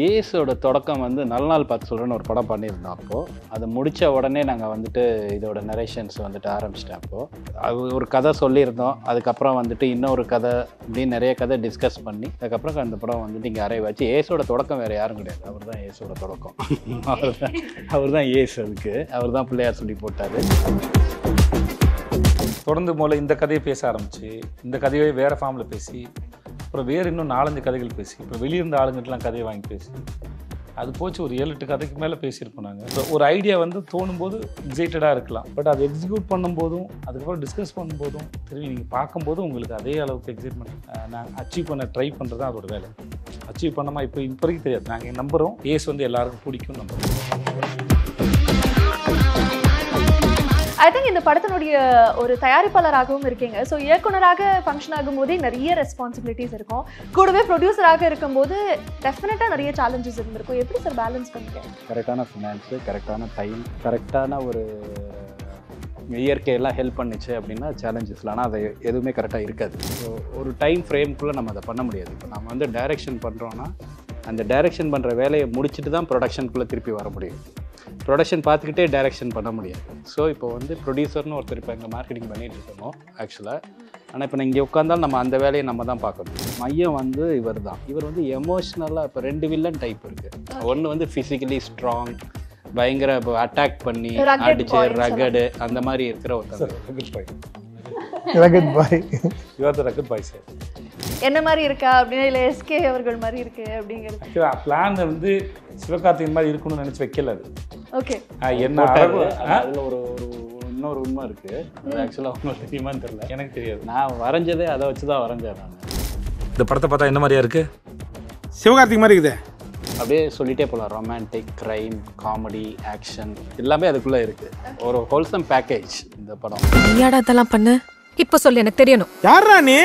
ஏஸோட தொடக்கம் வந்து நல்ல நாள் பார்த்து சொல்கிறேன்னு ஒரு படம் பண்ணியிருந்தோம். அப்போது அதை முடித்த உடனே நாங்கள் வந்துட்டு இதோட நரேஷன்ஸ் வந்துட்டு ஆரம்பிச்சிட்டேன். அப்போது அது ஒரு கதை சொல்லியிருந்தோம். அதுக்கப்புறம் வந்துட்டு இன்னொரு கதை இப்படின்னு நிறைய கதை டிஸ்கஸ் பண்ணி அதுக்கப்புறம் அந்த படம் வந்துட்டு இங்கே அரைவாச்சு. ஏஸோட தொடக்கம் வேறு யாரும் கிடையாது, அவர் தான் ஏஸோட தொடக்கம். அவர் தான் ஏஸ், அதுக்கு அவர் தான் பிள்ளையார் சொல்லி போட்டார். தொடர்ந்து முதல்ல இந்த கதையை பேச ஆரம்பிச்சு, இந்த கதையை வேறு ஃபார்மில் பேசி, அப்புறம் வேறு இன்னும் 4-5 கதைகள் பேசி, அப்புறம் வெளியிருந்த ஆளுங்கிட்டலாம் கதையை வாங்கி பேசி, அது போச்சு ஒரு 7-8 கதைக்கு மேலே பேசியிருப்போம் நாங்கள். இப்போ ஒரு ஐடியா வந்து தோணும்போது எக்ஸைட்டடாக இருக்கலாம், பட் அதை எக்ஸிக்யூட் பண்ணும்போதும் அதுக்கப்புறம் டிஸ்கஸ் பண்ணும்போதும் திரும்பி நீங்கள் பார்க்கும்போது உங்களுக்கு அதே அளவுக்கு எக்ஸைட்மெண்ட் நான் அச்சீவ் பண்ண ட்ரை பண்ணுறது தான் அதோட வேலை. அச்சீவ் பண்ணாமல் இப்போ வரைக்கும் தெரியாது. நாங்கள் நம்புகிறோம் ஏஸ் வந்து எல்லாருக்கும் பிடிக்கும் நம்புகிறோம். ஐ திங்க் இந்த படத்தினுடைய ஒரு தயாரிப்பாளராகவும் இருக்கீங்க. ஸோ இயக்குனராக ஃபங்க்ஷன் ஆகும்போதே நிறைய ரெஸ்பான்சிபிலிட்டிஸ் இருக்கும். கூடவே ப்ரொடியூசராக இருக்கும்போது டெஃபினட்டாக நிறைய சேலஞ்சஸ் இருந்திருக்கும். எப்படி சார் பேலன்ஸ் பண்ணிக்க? கரெக்டான ஃபினான்ஸு, கரெக்டான டைம், கரெக்டான ஒரு இயற்கையெல்லாம் ஹெல்ப் பண்ணிச்சு அப்படின்னா சேலஞ்சஸ்ல. ஆனால் அது எதுவுமே கரெக்டாக இருக்காது. ஸோ ஒரு டைம் ஃப்ரேம்குள்ளே நம்ம அதை பண்ண முடியாது. இப்போ நம்ம வந்து டைரெக்ஷன் பண்ணுறோன்னா அந்த டைரெக்ஷன் பண்ணுற வேலையை முடிச்சுட்டு தான் ப்ரொடக்ஷனுக்குள்ளே திருப்பி வர முடியும். ப்ரொடக்ஷன் பார்த்துக்கிட்டே டைரெக்ஷன் பண்ண முடியாது. ஸோ இப்போ வந்து ப்ரொடியூசர்னு ஒருத்தர் இப்போ எங்கள் மார்க்கெட்டிங் பண்ணிகிட்டு இருக்கோம் ஆக்சுவலாக. ஆனால் இப்போ இங்கே உட்காந்தாலும் நம்ம அந்த வேலையை நம்ம தான் பார்க்கணும். மையம் வந்து இவர் தான். இவர் வந்து எமோஷ்னலாக இப்போ 2 வில்லன் டைப் இருக்குது. ஒன்று வந்து ஃபிசிக்கலி ஸ்ட்ராங், பயங்கர அட்டாக் பண்ணி அடிச்சு ரகடு அந்த மாதிரி இருக்கிற ஒருத்தர். Rugged boy you R the rugged boy sir. என்ன மாதிரி இருக்கா அப்படின்னா இல்லை எஸ்கே அவர்கள் மாதிரி இருக்கு அப்படிங்கிறது பிளான் வந்து சிவகார்த்திகேயன் மாதிரி இருக்கணும்னு நினச்சி வைக்கல. அது ஓகே. என்ன அதில் ஒரு இன்னொரு உண்மை இருக்குது. அது ஆக்சுவலாக உங்களுக்கு தெரியுமான்னு தெரியல, எனக்கு தெரியாது. நான் வரைஞ்சதே அதை வச்சு தான் வரைஞ்சேன் நான். இந்த படத்தை பார்த்தா என்ன மாதிரியா இருக்குது? சிவகார்த்திக் மாதிரி இருக்குது. அப்படியே சொல்லிட்டே போகலாம். ரொமான்டிக், க்ரைம், காமெடி, ஆக்ஷன் எல்லாமே அதுக்குள்ளே இருக்குது. ஒரு ஹோல்சம் பேக்கேஜ் இந்த படம். நீயாடா அதெல்லாம் பண்ணு? இப்போ சொல்லு, எனக்கு தெரியணும். யாரா நீ?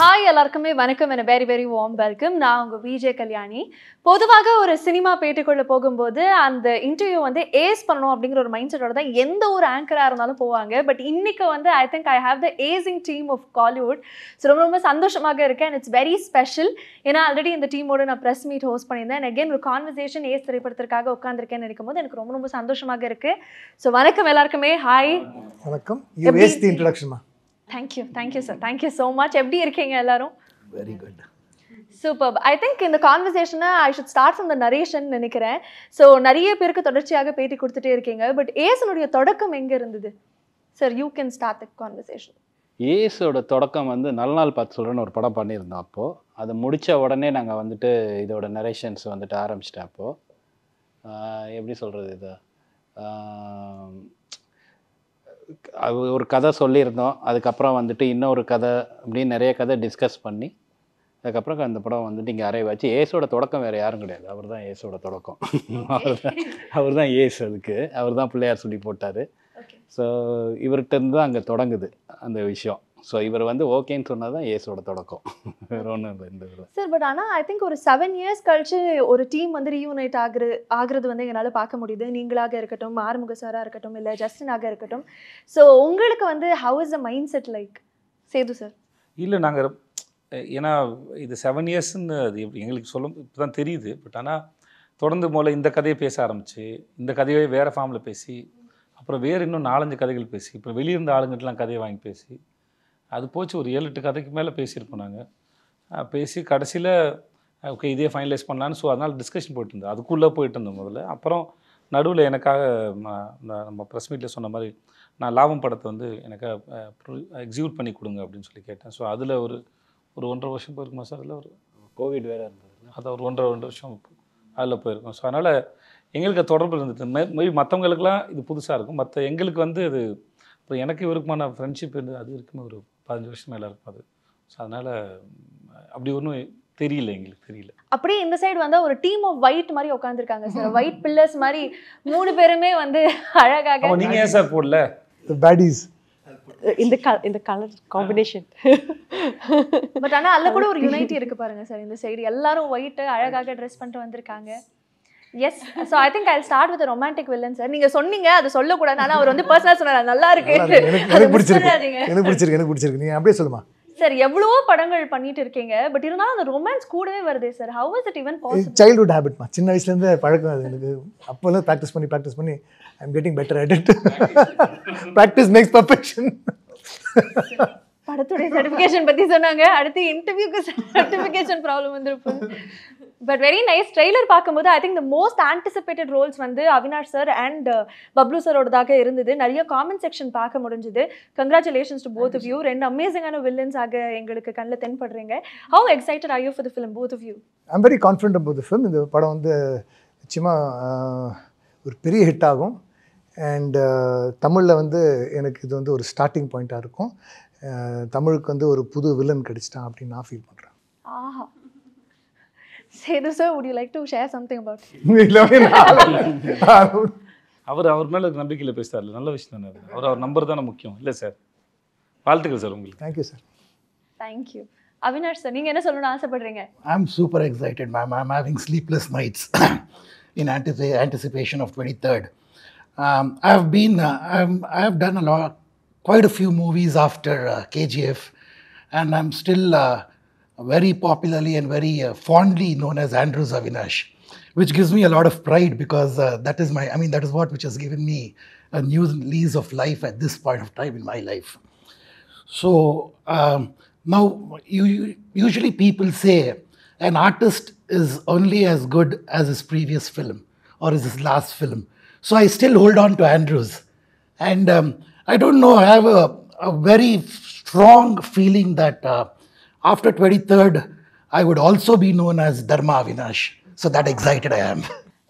ஹாய் எல்லாருக்குமே வணக்கம். என்ன வெரி வெரி வார்ம் வெல்கம். நான் உங்கள் விஜே கல்யாணி. பொதுவாக ஒரு சினிமா பேட்டிக்குள்ளே போகும்போது அந்த இன்டர்வியூ வந்து ஏஸ் பண்ணணும் அப்படிங்கிற ஒரு மைண்ட் செட்டோட தான் எந்த ஒரு ஆங்கராக இருந்தாலும் போவாங்க. பட் இன்னைக்கு வந்து I think I have the acing team of Kollywood. So ரொம்ப ரொம்ப சந்தோஷமாக இருக்கேன். It's very special. ஏன்னா ஆல்ரெடி இந்த டீமோட நான் ப்ரெஸ் மீட் ஹோஸ்ட் பண்ணியிருந்தேன். அண்ட் அகேன் ஒரு கான்வர்சேஷன் ஏஸ் திரைப்படத்திற்காக உட்காந்துருக்கேன்னு நினைக்கும் போது எனக்கு ரொம்ப ரொம்ப சந்தோஷமாக இருக்குது. ஸோ வணக்கம் எல்லாருக்குமே. ஹாய். வணக்கம். You ace the introduction. Thank you sir. Thank you so much. எப்படி இருக்கீங்க எல்லாரும்? Very good. Super. I think இந்த கான்வர்சேஷனை I should start from the narration நினைக்கிறேன். ஸோ நிறைய பேருக்கு தொடர்ச்சியாக பேட்டி கொடுத்துட்டே இருக்கீங்க. பட் ஏஸனுடைய தொடக்கம் எங்கே இருந்தது sir? You can start the conversation. ஏஸோட தொடக்கம் வந்து நல்ல நாள் பார்த்து சொல்கிறேன்னு ஒரு படம் பண்ணியிருந்தோம். அப்போது அதை முடித்த உடனே நாங்கள் வந்துட்டு இதோட நரேஷன்ஸ் வந்துட்டு ஆரம்பிச்சிட்டேன். அப்போது எப்படி சொல்கிறது, இதை ஒரு கதை சொல்லியிருந்தோம். அதுக்கப்புறம் வந்துட்டு இன்னொரு கதை இப்படின்னு நிறைய கதை டிஸ்கஸ் பண்ணி அதுக்கப்புறம் அந்த படம் வந்துட்டு இங்கே அரைவாச்சு. ஏஸோட தொடக்கம் வேறு யாரும் கிடையாது, அவர் தான் ஏஸோட தொடக்கம். அவர் தான் ஏஸ், அதுக்கு அவர் தான் பிள்ளையார் சொல்லி போட்டார். ஸோ இவர்கிட்டருந்து தான் அங்கே தொடங்குது அந்த விஷயம். ஸோ இவர் வந்து ஓகேன்னு சொன்னால் தான் ஏஸோட தொடக்கம், வேறு ஒன்றும் இல்லை இந்த இதில் சார். பட் ஆனால் ஐ திங்க் ஒரு 7 இயர்ஸ் கழிச்சு ஒரு டீம் வந்து ரீயூனைட் ஆகுறது வந்து எங்களால் பார்க்க முடியுது. நீங்களாக இருக்கட்டும், ஆறுமுக சாராக இருக்கட்டும், இல்லை ஜஸ்டினாக இருக்கட்டும். ஸோ உங்களுக்கு வந்து how is the mind set like Sethu sir? இல்லை, நாங்கள் ஏன்னா இது 7 இயர்ஸ்ன்னு அது எங்களுக்கு சொல்ல இப்போ தான் தெரியுது. பட் ஆனால் தொடர்ந்து முதல்ல இந்த கதையை பேச ஆரம்பிச்சு, இந்த கதையை வேறு ஃபார்மில் பேசி, அப்புறம் வேறு இன்னும் 4-5 கதைகள் பேசி, அப்புறம் வெளியிருந்த ஆளுங்கிட்டலாம் கதையை வாங்கி பேசி, அது போச்சு ஒரு 7-8 கதைக்கு மேலே பேசியிருப்போம் நாங்கள். பேசி கடைசியில் ஓகே இதே ஃபைனலைஸ் பண்ணலான்னு. ஸோ அதனால் டிஸ்கஷன் போயிட்டு இருந்தோம், அதுக்குள்ளே போயிட்டு இருந்தோம் முதல்ல. அப்புறம் நடுவில் எனக்காக நம்ம ப்ரெஸ் மீட்டில் சொன்ன மாதிரி நான் லாபம் படத்தை வந்து எனக்காக எக்ஸிக்யூட் பண்ணி கொடுங்க அப்படின்னு சொல்லி கேட்டேன். ஸோ அதில் ஒரு 1.5 வருஷம் போயிருக்குமா சார்? அதில் ஒரு கோவிட் வேறு இருந்தது, அதை ஒரு 1.5 வருஷம் அதில் போயிருக்கோம். ஸோ அதனால் எங்களுக்கு தொடர்பு இருந்தது. மேபி மற்றவங்களுக்குலாம் இது புதுசாக இருக்கும், மற்ற எங்களுக்கு வந்து அது இப்போ எனக்கு இவருக்குமான ஃப்ரெண்ட்ஷிப் இருந்தது, அது இருக்குமே ஒரு 15 வருஷம் மேலே இருக்கும் அது. ஸோ அதனால் அப்படி ஒன்றும் தெரியல, எங்களுக்கு தெரியல. அப்படியே இந்த சைடு வந்து ஒரு டீம் ஆஃப் ஒயிட் மாதிரி உட்காந்துருக்காங்க சார். ஒயிட் பில்லர்ஸ் மாதிரி 3 பேருமே வந்து அழகாக. நீங்கள் ஏன் சார் போடல? பேடிஸ் இந்த கலர் காம்பினேஷன். பட் ஆனால் அதில் கூட ஒரு யுனைட்டி இருக்கு பாருங்க சார். இந்த சைடு எல்லாரும் ஒயிட்டு அழகாக ட்ரெஸ் பண்ணிட்டு வந்திருக்காங்க. Yes so I think I start with romantic villain sir. நீங்க சொன்னீங்க அது சொல்லக்கூடாது, ஆனால் அவர் வந்து பர்சனலாக சொன்னார் நல்லா இருக்கு. எனக்கு பிடிச்சிருக்கு நீ அப்படியே சொல்லுமா. சார் எவ்வளவோ படங்கள் பண்ணிட்டு இருக்கீங்க, பட் இருந்தாலும் அந்த ரொமான்ஸ் கூடவே வருதே sir. How is it even possible? Childhood ஹேபிட்மா, சின்ன வயசுலேருந்து பழக்கம் அது எனக்கு. அப்போல்லாம் ப்ராக்டிஸ் பண்ணி I am getting better at it. Practice makes perfection. படத்துடைய சர்டிஃபிகேஷன் பற்றி சொன்னாங்க, அடுத்து இன்டர்வியூக்கு சர்டிஃபிகேஷன் ப்ராப்ளம் வந்துருப்பு. But very nice. ட்ரெய்லர் பார்க்கும்போது I think the most anticipated roles வந்து அவினாஷ் சார் அண்ட் பப்ளு சாரோடதாக இருந்தது. நிறைய காமெண்ட் செக்ஷன் பார்க்க முடிஞ்சுது. Congratulations to both of you. 2 அமேசிங்கான வில்லன்ஸ் ஆக எங்களுக்கு கண்ணில் தென்படுறீங்க. How excited are you for the film both of you? I am very confident about the film. இந்த படம் வந்து நிச்சயமாக ஒரு பெரிய ஹிட் ஆகும். அண்ட் தமிழில் வந்து எனக்கு இது வந்து ஒரு ஸ்டார்டிங் பாயிண்ட்டாக இருக்கும். தமிழுக்கு வந்து ஒரு புது வில்லன் கிடைச்சிட்டான் அப்படின்னு நான் ஃபீல் பண்ணுறேன். ஆஹா. Sethu sir, would you like to share something about it? அவர் மேலே நம்பிக்கையில் பேசுகிறாரு, நல்ல விஷயம் தானே. அவர் நம்பர் தானே முக்கியம் இல்லை சார்? வாழ்த்துக்கள் சார் உங்களுக்கு. Thank you sir. Thank you. Avinash sir, நீங்கள் என்ன சொல்லணும்னு ஆசைப்படுறீங்க? I'm super excited, ma'am. I'm having sleepless nights in anticipation of 23rd. I have done quite a few movies after KGF, and I'm still very popularly and very fondly known as Andrews Avinash, which gives me a lot of pride because that is what which has given me a new lease of life at this point of time in my life. So now, usually people say an artist is only as good as his previous film or his last film. So I still hold on to Andrews. And I don't know, I have a very strong feeling that after 23rd, I would also be known as Dharma Avinash. So that excited I am.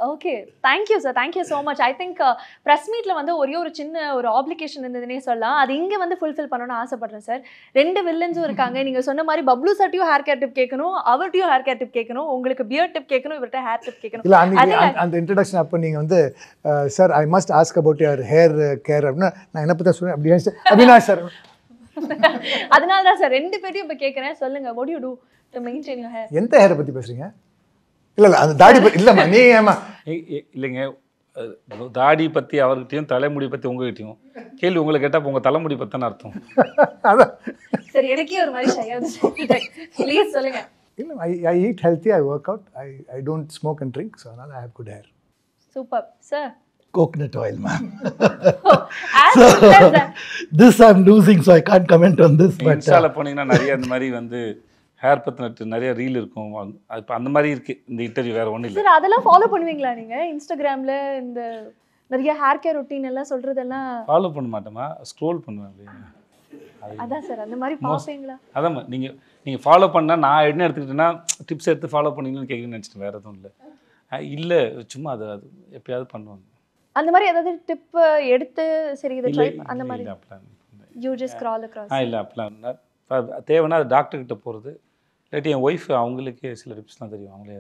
Okay, thank you sir, thank you so much. I think press மீட்டில் வந்து ஒரே ஒரு சின்ன ஒரு application இருந்ததுன்னே சொல்லலாம். அது இங்கே வந்து ஃபுல்ஃபில் பண்ணணும்னு ஆசைப்படுறேன் சார். 2 வில்லன்ஸும் இருக்காங்க. நீங்கள் சொன்ன மாதிரி பப்ளு சார்ட்டையும் ஹேர் கேர் டிப் கேட்கணும், அவர்கிட்டையும் ஹேர் கேர் டிப் கேட்கணும், உங்களுக்கு பியர் டிப் கேட்கணும், இவர்கிட்ட ஹேர் டிப் கேட்கணும். இல்லை, அந்த இன்ட்ரடக்ஷன் அப்போ நீங்கள் வந்து sir I must ask about your hair care அப்படின்னா நான் என்ன பற்றி சொல்லுவேன் அப்படி அவினாஷ் சார். அதனால தான் சார் 2 பேரையும் இப்போ கேட்குறேன். சொல்லுங்கள், what do you do to maintain your hair? எந்த ஹேரை பற்றி பேசுகிறீங்க? இல்லை அந்த தாடி பற்றி இல்லைம்மா, நீ ஏமா இல்லைங்க, தாடி பற்றி அவர்கிட்டையும் தலைமுடி பற்றி உங்ககிட்டையும் கேள்வி உங்களை கேட்டால் உங்கள் தலைமுடி பற்றின அர்த்தம். அதான் சரி, எனக்கே ஒரு மாதிரி ஷையாவது. ப்ளீஸ் சொல்லுங்கள். இல்லை, I eat healthy, I work out, I don't smoke and drink. So அதனால் I have good hair. Super sir. Coconut oil, ma'am. So, this I'm losing, so I can't comment on this. But இன்ஸ்டால போனீங்கன்னா நிறைய இந்த மாதிரி வந்து hair பற்றின நிறைய reel இருக்கும். அது இப்போ அந்த மாதிரி இருக்குது இந்த இன்டர்வியூ, வேறு ஒன்றும் இல்லை சார். அதெல்லாம் ஃபாலோ பண்ணுவீங்களா நீங்கள்? இன்ஸ்டாகிராமில் இந்த நிறைய ஹேர் கேர் ரொட்டீன் எல்லாம் சொல்கிறதெல்லாம் ஃபாலோ பண்ண மாட்டோமா, ஸ்க்ரோல் பண்ணுவேன் அப்படியே. அதான் சார், அந்த மாதிரி பார்ப்பீங்களா? அதான் நீங்கள் ஃபாலோ பண்ணால் நான் என்ன எடுத்துக்கிட்டேன்னா டிப்ஸ் எடுத்து ஃபாலோ பண்ணீங்கன்னு கேட்குன்னு நினச்சிட்டு வேறு எதுவும் இல்லை. இல்லை, சும்மா அது எப்பயாவது பண்ணுவாங்க. அந்த மாதிரி ஏதாவது டிப் எடுத்து சரி இதை ட்ரை அந்த மாதிரி யூ ஜஸ்ட் ஸ்க்ரால் அக்ராஸ்? இல்லை, அப்படிலாம் தேவைன்னா அது டாக்டர்கிட்ட போகிறது. இல்லாட்டி என் ஒய்ஃப் அவங்களுக்கே சில டிப்ஸ்லாம் தெரியும், அவங்களே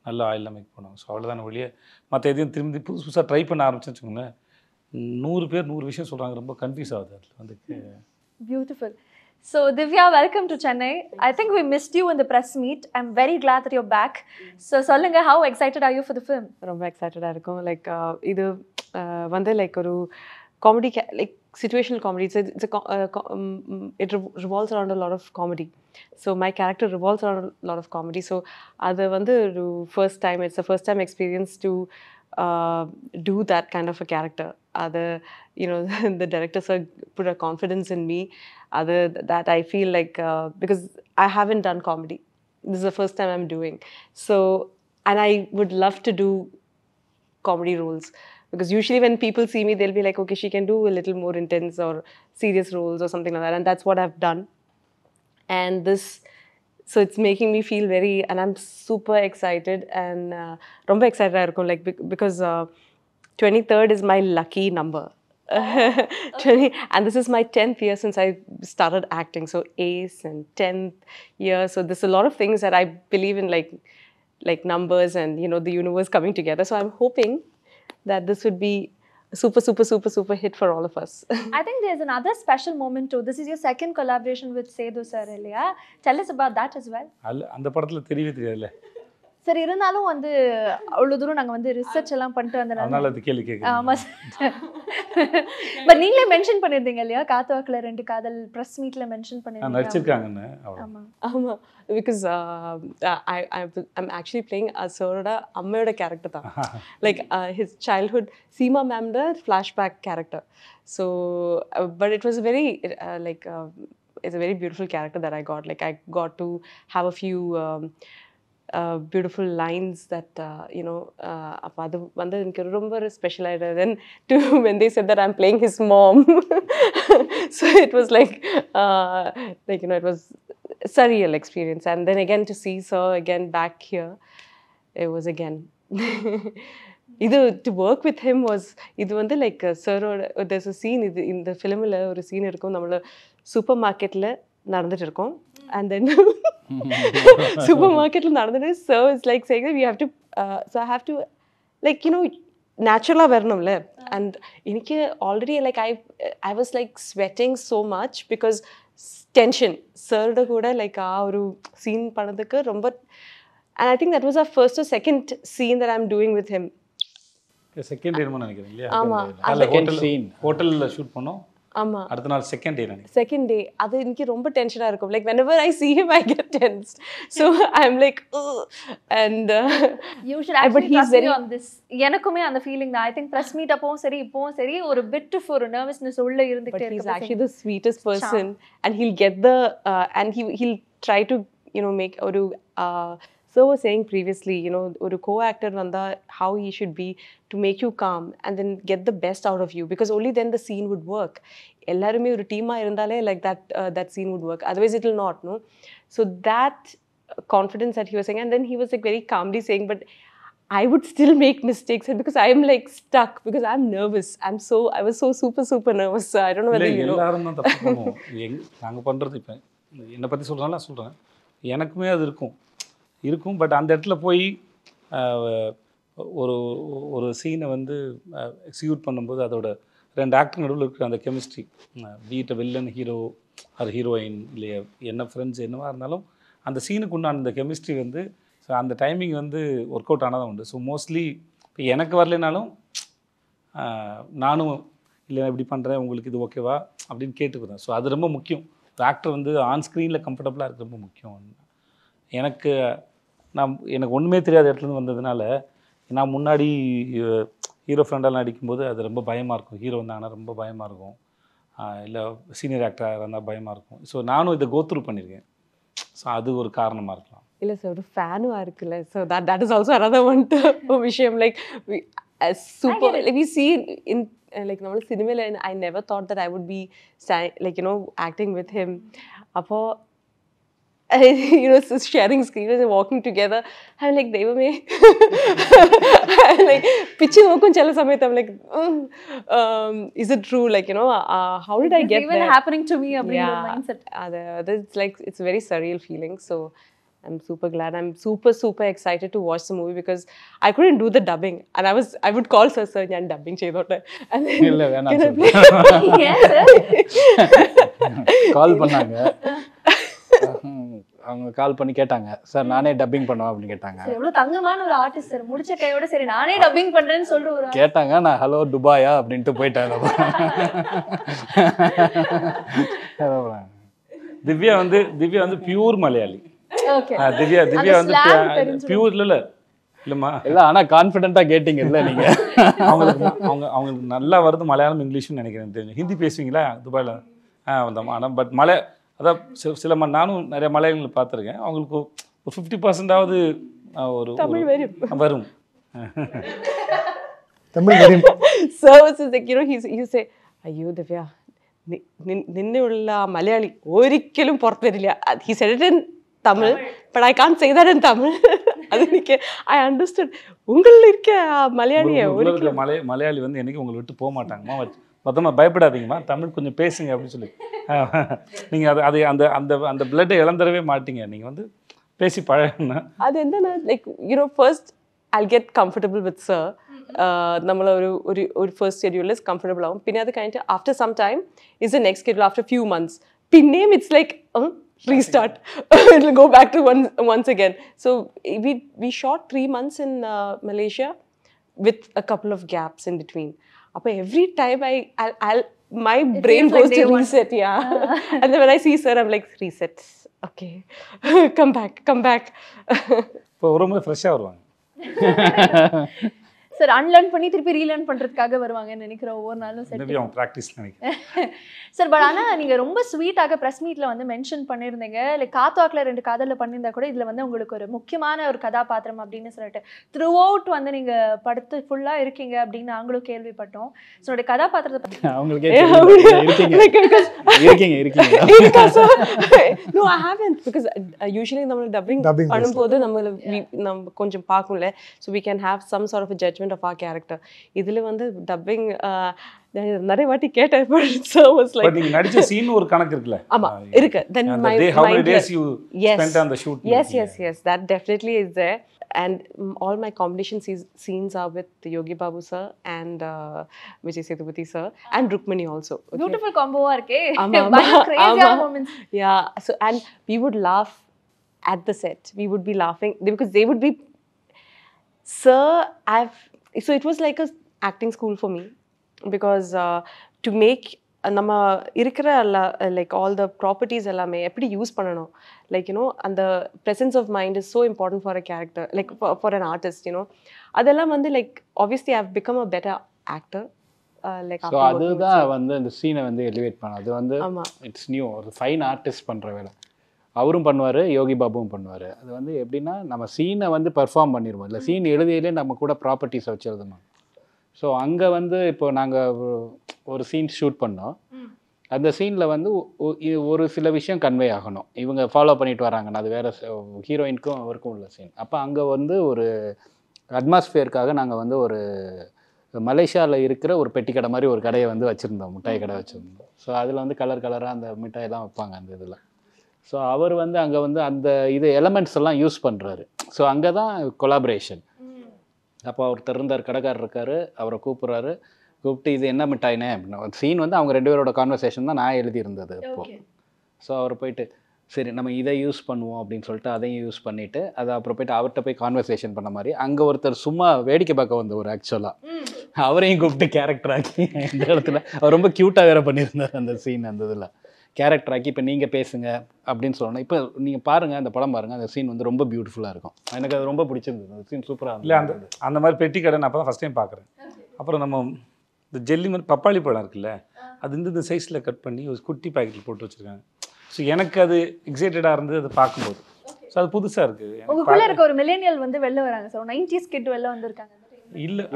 நல்ல ஆயிலெலாம் மேக் பண்ணுவாங்க. ஸோ அவ்வளோதான வழியே. மற்ற எதையும் திரும்பி புதுசாக ட்ரை பண்ண ஆரம்பிச்சேன்னு வச்சுக்கோங்களேன், 100 பேர் 100 விஷயம் சொல்கிறாங்க, ரொம்ப கன்ஃபியூஸ் ஆகுது அதில் வந்து. Beautiful. So Divya, welcome to Chennai. I think we missed you in the press meet. I'm very glad that you're back. So சொல்லுங்க, how excited are you for the film? ரொம்ப எக்ஸைட்டடாக இருக்கும். லைக் இது வந்து like ஒரு comedy, like situational comedy. It revolves around a lot of comedy. So my character revolves around a lot of comedy. So அது வந்து ஒரு first time, it's a first time experience to do that kind of a character. Other, you know, the directors put a confidence in me. Other that I feel like because I haven't done comedy, this is the first time I'm doing. So, and I would love to do comedy roles because usually when people see me, they'll be like, okay, she can do a little more intense or serious roles or something like that, and that's what I've done. And this. So it's making me feel very, and I'm super excited and romba excited ah irukum, like because 23rd is my lucky number. 20, and this is my 10th year since I started acting. So ace and 10th year. So there's a lot of things that I believe in, like numbers and, you know, the universe coming together. So I'm hoping that this would be super hit for all of us. I think there's another special moment too. This is your second collaboration with Sethu sir, Elia. Tell us about that as well. அந்த படத்தில் தெரியவே தெரியாதுல்ல. Sir இருந்தாலும் வந்து அவ்வளவு தூரம் நாங்க வந்து ரிசர்ச் எல்லாம் பண்ணிட்டு வந்தனால அதனால அது கேள்வி கேட்குறேன். ஆமா சார். பட் நீங்களே மென்ஷன் பண்ணிருந்தீங்க இல்லையா காத்துவாக்குல 2 காதல் பிரஸ் மீட்ல மென்ஷன் பண்ணிருந்தீங்க. நடிச்சிருக்காங்கன்னு அவ்வளோ. ஆமா. Because I'm actually playing Asoda Ammayoda character tha. Like his childhood Seema ma'am the flashback character. So but it was very it's a very beautiful character that I got. Like I got to have a few beautiful lines that appa adu vandu enakku romba special aida. Then to when they said that I'm playing his mom, so it was like it was surreal experience. And then again to see Sir again back here, it was again இது to work with him was இது வந்து like Sir there's a scene இது இந்த ஃபிலிமில் ஒரு scene இருக்கும். நம்மள super மார்க்கெட்டில் நடந்துட்டு இருக்கோம். And then சூப்பர் மார்க்கெட்டில் நடந்துட்டு Sir is like saying that we have to so I have to like நேச்சுரலாக வரணும்ல. அண்ட் எனக்கு already like I was like sweating so much because tension. சர்ட கூட லைக் ஒரு சீன் பண்ணதுக்கு ரொம்ப. And I think that was a first or second scene that I am doing with him. Second day நினைக்கிறேன் இல்லையா? ஆமாம், ஹோட்டலில் ஷூட் பண்ணோம். ஆமாம், அடுத்த நாள் செகண்ட் டே நினைக்கிறேன். செகண்ட் டே அது எனக்கு ரொம்ப டென்ஷனாக இருக்கும். Like whenever I see him I get tense. So I'm like and you should actually trust me on this. எனக்குமே அந்த ஃபீலிங் தான். I think press meet அப்பவும் சரி இப்பவும் சரி ஒரு bit of ஒரு nervousness உள்ள இருந்துட்டே இருக்கு. But he's actually the sweetest person and he'll get the and he'll try to make ஒரு So was saying previously, ஒரு co-actor vanda how he should be to make you calm and then get the best out of you, because only then the scene would work. Ellarume oru team ah irundale like that scene would work, otherwise it will not. No, so that confidence that he was saying, and then he was like very calmly saying, but I would still make mistakes because I am like stuck because I'm nervous. I was so super nervous. So I don't know whether எல்லாரும் தான் தப்பு பண்ணுவோம். நாங்க பண்றது இப்ப என்ன பத்தி சொல்றேன்னா சொல்றேன், எனக்குமே அது இருக்கும். பட் அந்த இடத்துல போய் ஒரு சீனை வந்து எக்ஸிக்யூட் பண்ணும்போது அதோட 2 ஆக்டர் நடுவில் இருக்கிற அந்த கெமிஸ்ட்ரி, பீட்ட வில்லன் ஹீரோ அது ஹீரோயின் இல்லையா என்ன ஃப்ரெண்ட்ஸ் என்னவா இருந்தாலும் அந்த சீனுக்கு உண்டான அந்த கெமிஸ்ட்ரி வந்து ஸோ அந்த டைமிங் வந்து ஒர்க் அவுட் ஆனதான் உண்டு. ஸோ மோஸ்ட்லி இப்போ எனக்கு வரலைனாலும் நானும் இல்லை இப்படி பண்ணுறேன் உங்களுக்கு இது ஓகேவா அப்படின்னு கேட்டுக்கிறேன். ஸோ அது ரொம்ப முக்கியம். ஒரு ஆக்டர் வந்து ஆன் ஸ்க்ரீனில் கம்ஃபர்டபுளாக இருக்குது ரொம்ப முக்கியம். எனக்கு ஒன்றுமே தெரியாத இடத்துலேருந்து வந்ததுனால நான் முன்னாடி ஹீரோ ஃப்ரெண்டால் நடிக்கும்போது அது ரொம்ப பயமாக இருக்கும். ஹீரோ வந்தாங்கன்னா ரொம்ப பயமாக இருக்கும், இல்லை சீனியர் ஆக்டராக இருந்தால் பயமாக இருக்கும். ஸோ நானும் இதை கோத்ரூ பண்ணியிருக்கேன். ஸோ அது ஒரு காரணமாக இருக்கலாம். இல்லை சார், ஒரு ஃபேனும் இருக்குல்ல. So that is also another one விஷயம். Like super we see in like நம்ம சினிமாவில் I never thought that I would be like acting with him. அப்போ sharing screen and walking together, I'm like devame like pichu nokum chala samayam I'm like is it true, like how did I get even there? happening to me அப்படிங்கிற mindset. It's like it's a very surreal feeling. So I'm super glad. I'm super excited to watch the movie because I couldn't do the dubbing and I would call sir ഞാൻ dubbing ചെയ്തോട്ടെ and then இல்ல வேணாம் கால் பண்ணாங்க. அவங்க கால் பண்ணி கேட்டாங்க, sir நானே dubbing பண்ணுவேன் அப்படின்னு கேட்டாங்க. எவ்வளவு தங்கமான ஒரு ஆர்டிஸ்ட் சார், முடிச்ச கையோட சரி நானே டப்பிங் பண்றேன்னு சொல்லிட்டு ஒரு கேட்டாங்க. நான் ஹலோ துபாயா அப்படின்ட்டு போயிட்டேன். திவ்யா வந்து பியூர் மலையாளி. ஓகே, திவ்யா வந்து பியூர் இல்லைம்மா இல்லை, ஆனால் கான்ஃபிடென்ட்டாக கேட்டிங்க இல்லை நீங்கள். அவங்களுக்கு நல்லா வருது மலையாளம் இங்கிலீஷ்னு நினைக்கிறேன். தெரியும். ஹிந்தி பேசுவீங்களா துபாயில்? ஆனால் பட் அதான் சில நானும் நிறைய மலையாளிகளை பார்த்துருக்கேன். அவங்களுக்கு ஒரு 50%ஆவது ஒரு தமிழ் வரும். தமிழ் வரும். So it's like he say ஐயோ திவ்யா നിന്നുള്ള മലയാളി ഒരിക്കലും പുറത്തു വരില്ല. He said it in Tamil but I can't say that in Tamil. அதுக்கு I understood. உங்களில் இருக்க மலையாளியை ஒரிக்கலும் மலையாளி வந்து என்னைக்கு உங்களை விட்டு போக மாட்டாங்கம்மா, மொத்தமாக பயப்படாதீங்கம்மா, தமிழ் கொஞ்சம் பேசுங்க அப்படின்னு சொல்லி நீங்கள் அது அந்த அந்த அந்த பிளட்டை இழந்துடவே மாட்டீங்க. நீங்கள் வந்து பேசி பழகுனா அது என்னன்னா like first I'll get comfortable with sir. നമ്മൾ ഒരു ഫസ്റ്റ് ഷെഡ്യൂളിൽ കംഫർട്ടബിൾ ആവും. പിന്നെ അത് കഴിഞ്ഞിട്ട് after some time is the next schedule after few months പിന്നെയും it's like restart. It'll go back to once again. So we shot 3 months in Malaysia with a couple of gaps in between. But every time my brain feels like goes to day one. reset, yeah. And then when I see sir, I'm like, reset. Okay. Come back. இப்போ ரொம்ப ஃப்ரெஷ்ஷாக வருவாங்க. Sir unlearn பண்ணி திருப்பி relearn பண்ணுறதுக்காக வருவாங்கன்னு நினைக்கிறேன் ஒவ்வொரு நாளும் செட். மேபி அவங்க ப்ராக்டிஸ் நினைக்கிறேன். சார் பட் ஆனால் நீங்கள் ரொம்ப ஸ்வீட்டாக ப்ரெஸ் மீட்டில் வந்து மென்ஷன் பண்ணியிருந்தீங்க, லைக் காத்தாக்கில் 2 காதலில் பண்ணியிருந்தா கூட இதில் வந்து உங்களுக்கு ஒரு முக்கியமான ஒரு கதாபாத்திரம் அப்படின்னு சொல்லிட்டு த்ரூ அவுட் வந்து நீங்கள் படுத்து ஃபுல்லாக இருக்கீங்க அப்படின்னு நாங்களும் கேள்விப்பட்டோம். ஸோ உடைய கதாபாத்திரத்தை பற்றி அவங்களுக்கே இருக்கீங்க. No, I haven't, because usually நம்ம dubbing பண்ணும்போது நம்ம கொஞ்சம் பார்க்கும்ல, so we can have some sort of a judgment of our character. இதுல வந்து dubbing நிறைய வாட்டி கேட்டேன், so was like பட் நீங்க நடிச்ச சீன் ஒரு கணக்கு இருக்குல. ஆமா இருக்கு. Then my how many days you spent on the shoot? Yes, that definitely is there. And all my combination scenes are with Yogi Babu sir and Vijay Sethupathi sir and Rukmini also. Okay? Beautiful combo இருக்கே. Ama. Crazy moments. Yeah, so and we would laugh at the set. We would be laughing because they would be, sir, so it was like a acting school for me, because to make நம்ம இருக்கிற like all the properties எல்லாமே எப்படி use பண்ணணும், like you know அந்த presence of mind is so important for a character, like for an artist, you know அதெல்லாம் வந்து like obviously I have become a better actor. Like so அதுதான் வந்து அந்த சீனை வந்து எலிவேட் பண்ண, அது வந்து இட்ஸ் நியூ, ஒரு ஃபைன் ஆர்டிஸ்ட் பண்ணுற வேலை அவரும் பண்ணுவார், யோகி பாபுவும் பண்ணுவார். அது வந்து எப்படின்னா நம்ம சீனை வந்து பெர்ஃபார்ம் பண்ணிடுவோம், இல்லை சீன் எழுதியிலே நம்ம கூட ப்ராப்பர்ட்டிஸை வச்சு எழுதணும். ஸோ அங்கே வந்து இப்போ நாங்கள் ஒரு சீன் ஷூட் பண்ணோம், அந்த சீனில் வந்து ஒரு சில விஷயம் கன்வே ஆகணும், இவங்க ஃபாலோ பண்ணிட்டு வராங்கன்னு, அது வேறு ஹீரோயினுக்கும் அவருக்கும் உள்ள சீன். அப்போ அங்கே வந்து ஒரு அட்மாஸ்ஃபியருக்காக நாங்கள் வந்து ஒரு மலேசியாவில் இருக்கிற ஒரு பெட்டி கடை மாதிரி ஒரு கடையை வந்து வச்சுருந்தோம், மிட்டாய் கடை வச்சுருந்தோம். ஸோ அதில் வந்து கலராக அந்த மிட்டாயெல்லாம் வைப்பாங்க அந்த இதில். ஸோ அவர் வந்து அங்கே வந்து அந்த இது எலமெண்ட்ஸ் எல்லாம் யூஸ் பண்ணுறாரு. ஸோ அங்கே தான் கொலாபரேஷன். அப்போ ஒருத்தர் இருந்தார், கடைக்காரர் இருக்கார், அவரை கூப்பிட்டு இது என்ன மிட்டாயினே அப்படின்னு சீன் வந்து அவங்க 2 பேரோட கான்வர்சேஷன் தான் நான் எழுதியிருந்தது அப்போது. ஸோ அவர் போயிட்டு சரி நம்ம இதை யூஸ் பண்ணுவோம் அப்படின்னு சொல்லிட்டு அதையும் யூஸ் பண்ணிவிட்டு அதை அப்புறம் போய்ட்டு அவர்கிட்ட போய் கான்வர்சேஷன் பண்ண மாதிரி அங்கே ஒருத்தர் சும்மா வேடிக்கை பார்க்க வந்தவர், ஆக்சுவலாக அவரையும் கூப்பிட்டு கேரக்டர் ஆக்கி இந்த இடத்துல அவர் ரொம்ப க்யூட்டாக வேறு பண்ணியிருந்தார் அந்த சீன். அந்த இதில் கேரக்டர் ஆக்கி இப்போ நீங்கள் பேசுங்க அப்படின்னு சொல்லணும். இப்போ நீங்கள் பாருங்கள், அந்த படம் பாருங்கள், அந்த சீன் வந்து ரொம்ப பியூட்டிஃபுல்லாக இருக்கும். எனக்கு அது ரொம்ப பிடிச்சிருந்தது, அந்த சீன் சூப்பராக இல்லை. அந்த மாதிரி பெட்டி கடை நான் அப்போ தான் ஃபஸ்ட் டைம் பார்க்குறேன். அப்புறம் நம்ம இந்த ஜெல்லி மாதிரி பப்பாளி பழம் இருக்குல்ல, அது இந்த சைஸில் கட் பண்ணி ஒரு குட்டி பேக்கெட்டில் போட்டு வச்சுருக்காங்க. ஸோ எனக்கு அது எக்ஸைட்டடாக இருந்தது அதை பார்க்கும்போது. ஸோ அது புதுசாக இருக்குது. உங்களுக்குள்ள இருக்க ஒரு மில்லேனியல் வந்து வெளில வராங்க சார், 90s கிட் வெளில வந்திருக்காங்க.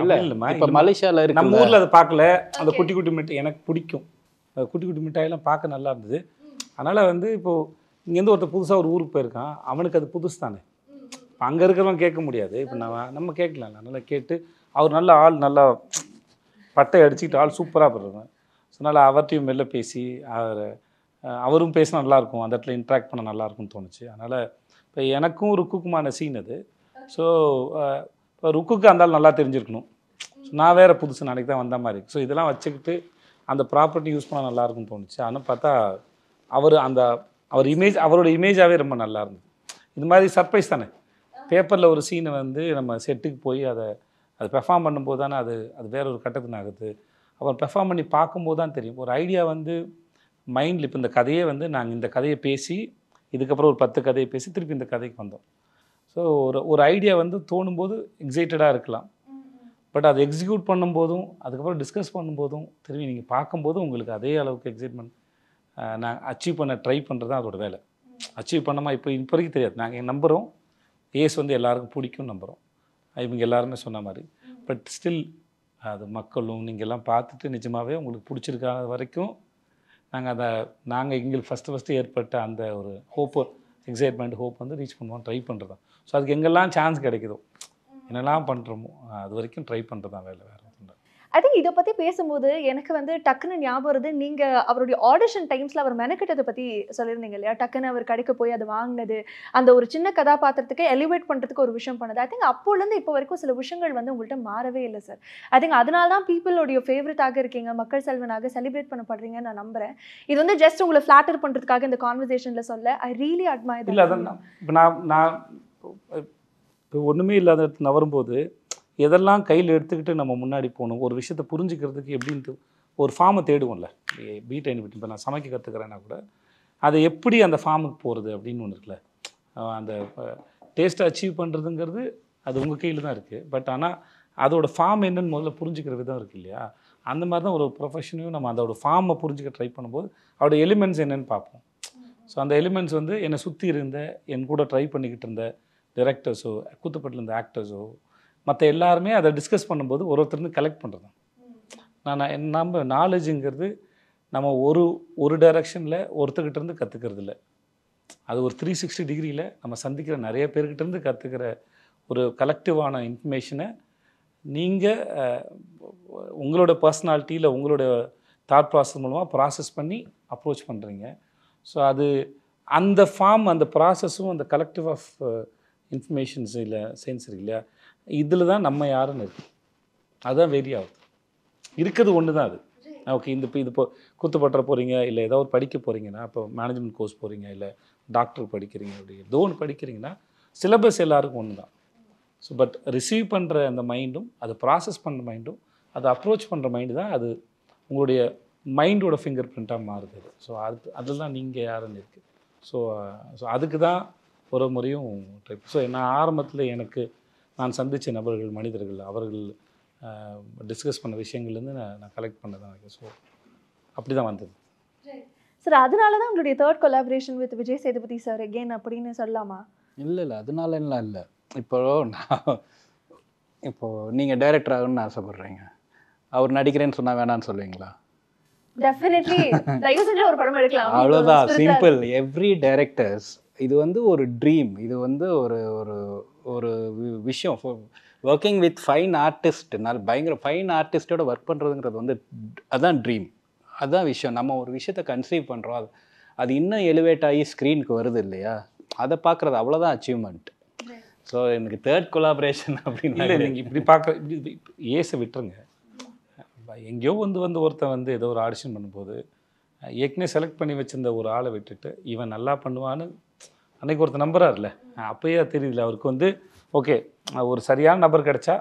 இல்லைம்மா, இப்போ மலேசியாவில் இருக்கு, நம்ம ஊரில் அதை பார்க்கல. அந்த குட்டி குட்டி மிட்டாய் எனக்கு பிடிக்கும், குட்டி குட்டி மிட்டாயெல்லாம் பார்க்க நல்லா இருந்தது. அதனால் வந்து இப்போது இங்கேருந்து ஒருத்தர் புதுசாக ஒரு ஊருக்கு போயிருக்கான், அவனுக்கு அது புதுசு தானே. இப்போ அங்கே இருக்கிறவங்க கேட்க முடியாது, இப்போ நம்ம கேட்கலாம். நல்லா கேட்டு அவர் நல்ல ஆள், நல்லா பட்டை அடிச்சுக்கிட்டு ஆள் சூப்பராக பண்ணுறாங்க. ஸோ அதனால் அவர்கிட்டையும் வெளில பேசி அவரும் பேசினா நல்லாயிருக்கும், அந்த இடத்துல இன்ட்ராக்ட் பண்ண நல்லாயிருக்கும்னு தோணுச்சு. அதனால் இப்போ எனக்கும் ருக்குக்குமான சீன் அது. ஸோ இப்போ ருக்குக்கு அந்த ஆள் நல்லா தெரிஞ்சிருக்கணும். ஸோ நான் வேறு புதுசு நாளைக்கு தான் வந்த மாதிரி. ஸோ இதெல்லாம் வச்சுக்கிட்டு அந்த ப்ராப்பர்ட்டி யூஸ் பண்ணால் நல்லாயிருக்கும்னு தோணுச்சு. ஆனால் பார்த்தா அவரோட இமேஜாகவே ரொம்ப நல்லா இருந்தது. இது மாதிரி சர்ப்ரைஸ் தானே, பேப்பரில் ஒரு சீனை வந்து நம்ம செட்டுக்கு போய் அதை பெர்ஃபார்ம் பண்ணும்போது தானே அது வேற ஒரு கட்டத்துக்கு ஆகுது. அப்புறம் பெர்ஃபார்ம் பண்ணி பார்க்கும்போது தான் தெரியும். ஒரு ஐடியா வந்து மைண்டில், இப்போ இந்த கதையே வந்து நாங்கள் இந்த கதையை பேசி இதுக்கப்புறம் ஒரு 10 கதையை பேசி திருப்பி இந்த கதைக்கு வந்தோம். ஸோ ஒரு ஐடியா வந்து தோணும்போது எக்ஸைட்டடாக இருக்கலாம், பட் அதை எக்ஸிக்யூட் பண்ணும்போதும் அதுக்கப்புறம் டிஸ்கஸ் பண்ணும்போதும் திரும்பி நீங்கள் பார்க்கும்போதும் உங்களுக்கு அதே அளவுக்கு எக்ஸைட்மெண்ட் நான் அச்சீவ் பண்ண ட்ரை பண்ணுறது தான் அதோட வேலை. அச்சீவ் பண்ணாமல் இப்போ வரைக்கும் தெரியாது. நாங்கள் நம்புகிறோம் ஏஸ் வந்து எல்லாருக்கும் பிடிக்கும் நம்புகிறோம், இவங்க எல்லாருமே சொன்ன மாதிரி. பட் ஸ்டில் அது மக்களும் நீங்கள் எல்லாம் பார்த்துட்டு நிஜமாகவே உங்களுக்கு பிடிச்சிருக்காத வரைக்கும் நாங்கள் எங்களுக்கு ஃபஸ்ட்டு ஏற்பட்ட அந்த ஒரு ஹோப்பு, எக்ஸைட்மெண்ட், ஹோப் வந்து ரீச் பண்ணுவோம், ட்ரை பண்ணுறது தான். ஸோ அதுக்கு எங்கெல்லாம் சான்ஸ் கிடைக்குதோ என்னெல்லாம் பண்ணுறோமோ அது வரைக்கும் ட்ரை பண்ணுறது தான் வேலை, வேறு ஒன்றும். ஐ திங்க் இதை பற்றி பேசும்போது எனக்கு வந்து டக்குன்னு ஞாபகம் வருது, நீங்கள் அவருடைய ஆடிஷன் டைம்ஸில் அவர் மெனக்கிட்டதை பற்றி சொல்லியிருந்தீங்க இல்லையா? டக்குன்னு அவர் கடைக்கு போய் அதை வாங்கினது, அந்த ஒரு சின்ன கதாபாத்திரத்துக்கு எலிவேட் பண்ணுறதுக்கு ஒரு விஷயம் பண்ணது. ஐ திங்க் அப்போலேருந்து இப்போ வரைக்கும் சில விஷயங்கள் வந்து உங்கள்கிட்ட மாறவே இல்லை சார். ஐ திங்க் அதனால தான் பீப்புளோடைய ஃபேவரட்டாக இருக்கீங்க, மக்கள் செல்வனாக செலிப்ரேட் பண்ணப்படுறீங்கன்னு நான் நம்புகிறேன். இது வந்து ஜஸ்ட் உங்களை ஃப்ளாட்டர் பண்ணுறதுக்காக இந்த கான்வர்சேஷனில் சொல்ல. I really admire. இல்லை அதான் இப்போ நான் இப்போ ஒன்றுமே இல்லாத நவரும்போது எதெல்லாம் கையில் எடுத்துக்கிட்டு நம்ம முன்னாடி போகணும், ஒரு விஷயத்தை புரிஞ்சுக்கிறதுக்கு எப்படின்ட்டு ஒரு ஃபார்மை தேடுவோம்ல. பீட் அண்ட் இப்போ நான் சமைக்க கற்றுக்கிறேன்னா கூட அதை எப்படி அந்த ஃபார்முக்கு போகிறது அப்படின்னு ஒன்று இருக்குல்ல. அந்த டேஸ்ட்டை அச்சீவ் பண்ணுறதுங்கிறது அது உங்கள் கையில் தான் இருக்குது. பட் ஆனால் அதோட ஃபார்ம் என்னன்னு முதல்ல புரிஞ்சுக்கிற விதம் இருக்குது இல்லையா? அந்த மாதிரி தான் ஒரு ப்ரொஃபஷனையும் நம்ம அதோட ஃபார்மை புரிஞ்சுக்க ட்ரை பண்ணும்போது அதோட எலிமெண்ட்ஸ் என்னென்னு பார்ப்போம். ஸோ அந்த எலிமெண்ட்ஸ் வந்து என்னை சுற்றி இருந்த என் கூட ட்ரை பண்ணிக்கிட்டு இருந்த டைரக்டர்ஸோ கூத்துப்பட்டில் இருந்த ஆக்டர்ஸோ மற்ற எல்லாருமே அதை டிஸ்கஸ் பண்ணும்போது ஒருத்தருந்து கலெக்ட் பண்ணுறது. நம்ம நாலேஜுங்கிறது நம்ம ஒரு டைரக்ஷனில் ஒருத்தர்கிட்ட இருந்து கற்றுக்கிறது இல்லை. அது ஒரு 360 டிகிரியில் நம்ம சந்திக்கிற நிறைய பேர்கிட்டேருந்து கற்றுக்கிற ஒரு கலெக்டிவான இன்ஃபர்மேஷனை நீங்கள் உங்களோட பர்சனாலிட்டியில் உங்களோட தாட் ப்ராசஸ் மூலமாக ப்ராசஸ் பண்ணி அப்ரோச் பண்ணுறீங்க. ஸோ அது அந்த ஃபார்ம், அந்த ப்ராசஸும், அந்த கலெக்டிவ் ஆஃப் இன்ஃபர்மேஷன்ஸ் இல்லை சென்சரி இல்லையா, இதில் தான் நம்ம யாருன்னு இருக்குது. அதுதான் வெரி ஆகுது. இருக்கிறது ஒன்று தான் அது. ஓகே, இது இப்போ கூத்துப்பட்டுற போகிறீங்க, இல்லை ஏதோ ஒரு படிக்க போகிறீங்கன்னா, இப்போ மேனேஜ்மெண்ட் கோர்ஸ் போகிறீங்க, இல்லை டாக்டர் படிக்கிறீங்க, அப்படி ஏதோ ஒன்று படிக்கிறீங்கன்னா சிலபஸ் எல்லாருக்கும் ஒன்று தான். ஸோ பட் ரிசீவ் பண்ணுற அந்த மைண்டும், அதை ப்ராசஸ் பண்ணுற மைண்டும், அதை அப்ரோச் பண்ணுற மைண்டு தான் அது உங்களுடைய மைண்டோட ஃபிங்கர் பிரிண்ட்டாக மாறுது. ஸோ அதில் தான் நீங்கள் யாருன்னு இருக்குது. ஸோ அதுக்கு தான் ஒரு முறையும் ட்ரை. ஸோ நான் ஆரம்பத்தில் நான் சந்தித்த நபர்கள், மனிதர்கள், அவர்கள் டிஸ்கஸ் பண்ண விஷயங்கள்லேருந்து நான் கலெக்ட் பண்ணதான். ஸோ அப்படி தான் வந்தது சார். அதனால தான் உங்களுடைய third collaboration with Vijay Sethupathi sir again அப்படின்னு சொல்லலாமா? இல்லை அதனாலலாம் இல்லை. இப்போது நீங்கள் டைரக்டர் ஆகணும்னு ஆசைப்பட்றீங்க, அவர் நடிக்கிறேன்னு சொன்னால் வேணான்னு சொல்லுவீங்களா? டெஃபினெட்லி தயவு செஞ்சு ஒரு படம் எடுக்கலாம், அவ்வளோதான், சிம்பிள். எவ்ரி டைரக்டர்ஸ் இது வந்து ஒரு ட்ரீம். இது வந்து ஒரு ஒரு ஒரு விஷயம். ஒர்க்கிங் வித் ஃபைன் ஆர்டிஸ்ட், பயங்கர ஃபைன் ஆர்டிஸ்டோட ஒர்க் பண்ணுறதுங்கிறது வந்து அதுதான் ட்ரீம், அதுதான் விஷயம். நம்ம ஒரு விஷயத்தை கன்சீவ் பண்ணுறோம், அது இன்னும் எலிவேட் ஆகி ஸ்க்ரீனுக்கு வருது இல்லையா, அதை பார்க்குறது அவ்வளோதான் அச்சீவ்மெண்ட். ஸோ எனக்கு தேர்ட் கொலாபரேஷன் அப்படின்னு இல்லை. நீங்கள் இப்படி பார்க்குற ஏசை விட்டுருங்க. எங்கேயோ வந்து ஒருத்தன் ஏதோ ஒரு ஆடிஷன் பண்ணும்போது ஏற்கனவே செலக்ட் பண்ணி வச்சுருந்த ஒரு ஆளை விட்டுட்டு இவன் நல்லா பண்ணுவான்னு அன்றைக்கி ஒருத்தர் நம்புறாருல, அப்போயே தெரியல அவருக்கு ஓகே ஒரு சரியான நபர் கிடைச்சா